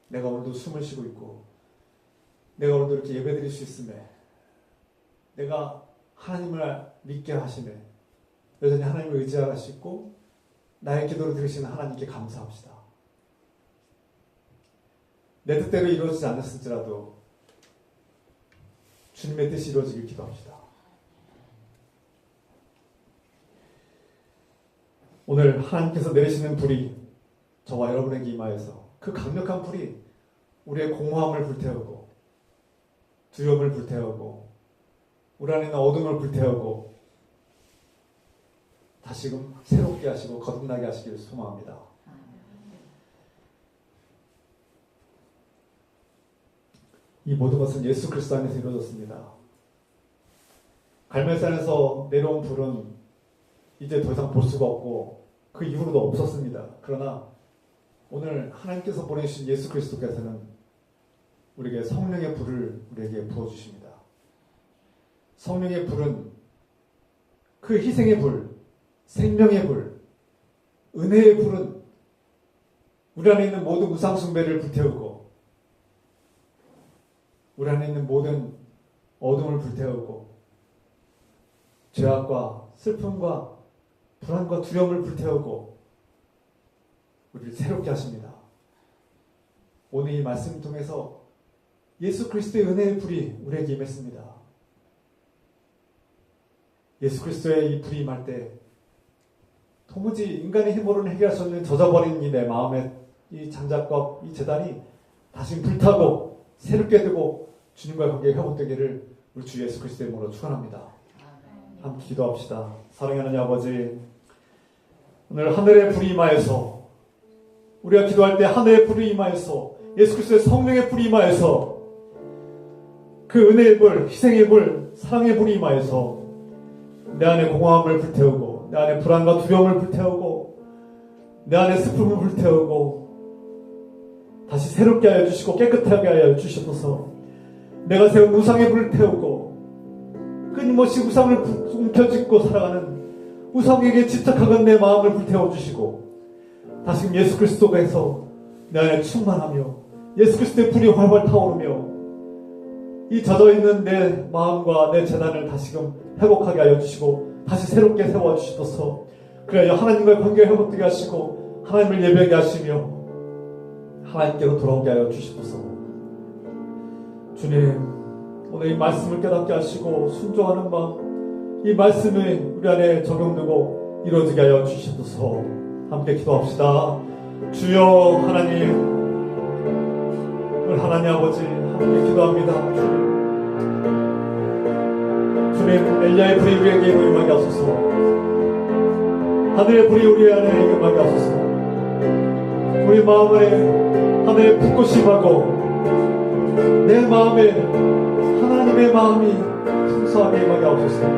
내가 오늘도 숨을 쉬고 있고 내가 오늘도 이렇게 예배드릴 수 있음에, 내가 하나님을 믿게 하심에 여전히 하나님을 의지할 수 있고 나의 기도를 들으시는 하나님께 감사합시다. 내 뜻대로 이루어지지 않았을지라도 주님의 뜻이 이루어지길 기도합시다. 오늘 하나님께서 내리시는 불이 저와 여러분에게 임하여서 그 강력한 불이 우리의 공허함을 불태우고 두려움을 불태우고 우리 안에 있는 어둠을 불태우고 다시금 새롭게 하시고 거듭나게 하시기를 소망합니다. 이 모든 것은 예수 그리스도 안에서 이루어졌습니다. 갈멜산에서 내려온 불은 이제 더 이상 볼 수가 없고 그 이후로도 없었습니다. 그러나 오늘 하나님께서 보내주신 예수 그리스도께서는 우리에게 성령의 불을 우리에게 부어주십니다. 성령의 불은 그 희생의 불, 생명의 불, 은혜의 불은 우리 안에 있는 모든 우상숭배를 불태우고 우리 안에 있는 모든 어둠을 불태우고 죄악과 슬픔과 불안과 두려움을 불태우고 우리를 새롭게 하십니다. 오늘 이 말씀 통해서 예수 그리스도의 은혜의 불이 우리에게 임했습니다. 예수 그리스도의 이 불이 임할 때 도무지 인간의 힘으로는 해결할 수 없는 젖어버린 이 내 마음의 이 장작과 이 재단이 다시 불타고 새롭게 되고 주님과의 관계가 회복되기를 우리 주 예수 그리스도의 이름으로 축원합니다. 함께 기도합시다. 사랑하는 아버지, 오늘 하늘의 불이 임하여서 우리가 기도할 때 하늘의 불이 임하여서 예수 그리스도의 성령의 불이 임하여서 그 은혜의 불, 희생의 불, 사랑의 불이 임하여서 내 안에 공허함을 불태우고 내 안에 불안과 두려움을 불태우고 내 안에 슬픔을 불태우고 다시 새롭게 하여 주시고 깨끗하게 하여 주시옵소서. 내가 세운 우상의 불을 태우고 끊임없이 우상을 움켜쥐고 살아가는 우상에게 집착하는 내 마음을 불태워 주시고 다시 예수 그리스도에서 내 안에 충만하며 예수 그리스도의 불이 활활 타오르며 이 젖어있는 내 마음과 내 재단을 다시금 회복하게 하여 주시고 다시 새롭게 세워주시소서. 그래야 하나님과의 관계를 회복되게 하시고 하나님을 예배하게 하시며 하나님께로 돌아오게 하여 주시소서. 주님, 오늘 이 말씀을 깨닫게 하시고 순종하는 마음, 이 말씀이 우리 안에 적용되고 이루어지게 하여 주시소서. 함께 기도합시다. 주여 하나님, 오늘 하나님 아버지 함께 기도합니다. 주님, 엘리야의 불이 우리에게 임하게 하소서. 하늘의 불이 우리 안에 임하게 하소서. 우리 마음 안에 하늘의 불꽃이 임하고 내 마음에 하나님의 마음이 풍성하게 임하게 하소서.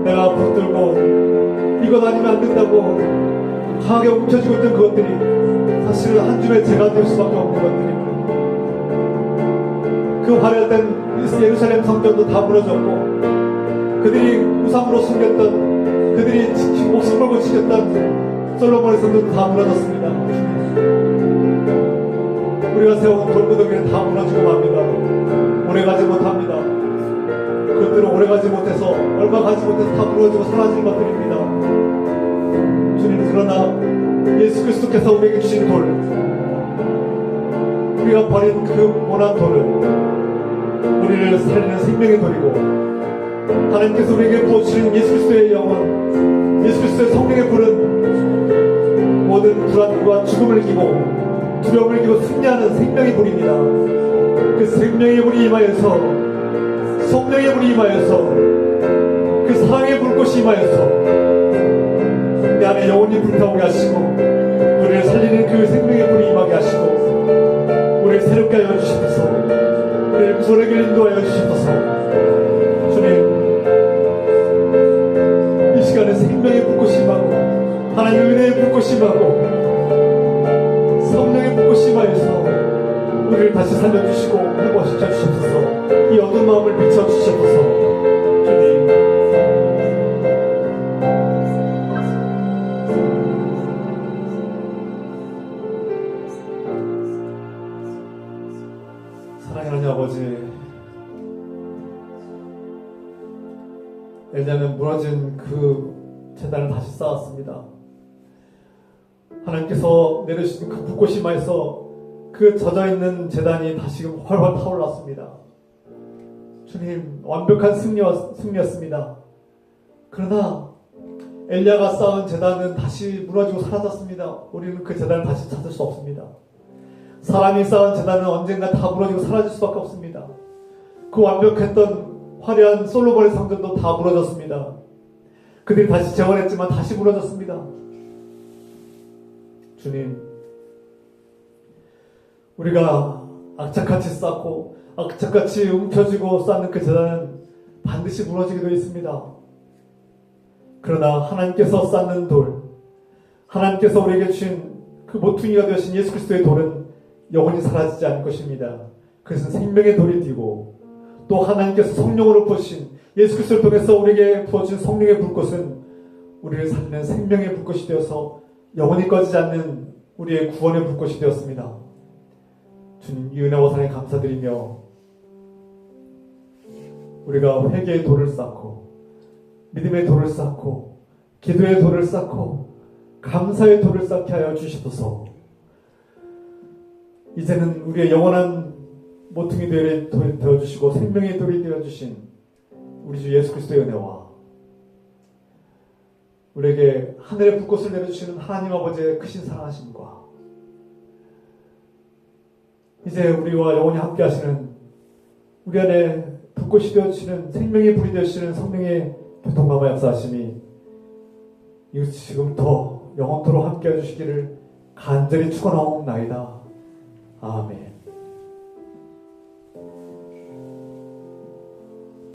내가 붙들고 이것 아니면 안 된다고 강하게 움켜쥐고 있던 그것들이 사실은 한 줌의 재가 될 수밖에 없는 것들입니다. 그 화려했던 예루살렘 성전도 다 무너졌고 그들이 우상으로 숨겼던 그들이 지키고 목숨 걸고 지켰던 솔로몬의 성전도 다 무너졌습니다. 우리가 세운 돌무더기는 다 무너지고 맙니다. 오래가지 못합니다. 그것들은 오래가지 못해서 얼마 가지 못해서 다 무너지고 사라질 것들입니다. 주님, 그러나 예수 그리스도께서 우리에게 주신 돌, 우리가 버린 그 모난 돌은 우리를 살리는 생명의 돌이고 하나님께서 우리에게 부어주신 예수 그리스도의 영혼, 예수 그리스도의 성령의 불은 모든 불안과 죽음을 이기고 두려움을 이기고 승리하는 생명의 불입니다. 그 생명의 불이 임하여서, 성령의 불이 임하여서, 그 사랑의 불꽃이 임하여서 내 안에 영혼이 불타오게 하시고 우리를 살리는 그 생명의 불이 임하게 하시고 우리를 새롭게 하여 주시옵소서. 우리를 구원의 길 인도하여 주시옵소서. 주님, 이 시간에 생명의 불꽃이 임하고 하나님의 은혜의 불꽃이 임하고 성령의 불꽃이 임하여서 우리를 다시 살려주시고 회복시켜 주시옵소서. 이 어두운 마음을 비춰주시옵소서. 주님, 사랑하는 아버지, 엘리야는 무너진 그 제단을 다시 쌓았습니다. 하나님께서 내려주신 그 불꽃이 임하여서 그 젖어있는 제단이 다시금 활활 타올랐습니다. 주님, 완벽한 승리였습니다. 그러나 엘리야가 쌓은 제단은 다시 무너지고 사라졌습니다. 우리는 그 제단을 다시 찾을 수 없습니다. 사람이 쌓은 제단은 언젠가 다 무너지고 사라질 수밖에 없습니다. 그 완벽했던 화려한 솔로몬의 성전도 다 무너졌습니다. 그들이 다시 재건했지만 다시 무너졌습니다. 주님, 우리가 악착같이 쌓고 악착같이 움켜쥐고 쌓는 그 제단은 반드시 무너지게 되어 있습니다. 그러나 하나님께서 쌓는 돌, 하나님께서 우리에게 주신 그 모퉁이가 되신 예수 그리스도의 돌은 영원히 사라지지 않을 것입니다. 그것은 생명의 돌이 되고 또 하나님께서 성령으로 부으신 예수 그리스도를 통해서 우리에게 부어준 성령의 불꽃은 우리를 살리는 생명의 불꽃이 되어서 영원히 꺼지지 않는 우리의 구원의 불꽃이 되었습니다. 주님, 이 은혜와 사랑에 감사드리며 우리가 회개의 돌을 쌓고 믿음의 돌을 쌓고 기도의 돌을 쌓고 감사의 돌을 쌓게 하여 주시옵소서. 이제는 우리의 영원한 모퉁이 되어주시고 생명의 돌이 되어주신 우리 주 예수 그리스도의 은혜와 우리에게 하늘의 불꽃을 내려주시는 하나님 아버지의 크신 사랑하심과 이제 우리와 영원히 함께 하시는 우리 안에 불꽃이 되어주시는 생명의 불이 되어주시는 성령의 교통감화 역사하심이 이것 지금부터 영원토록 함께 해주시기를 간절히 축원하옵나이다. 아멘.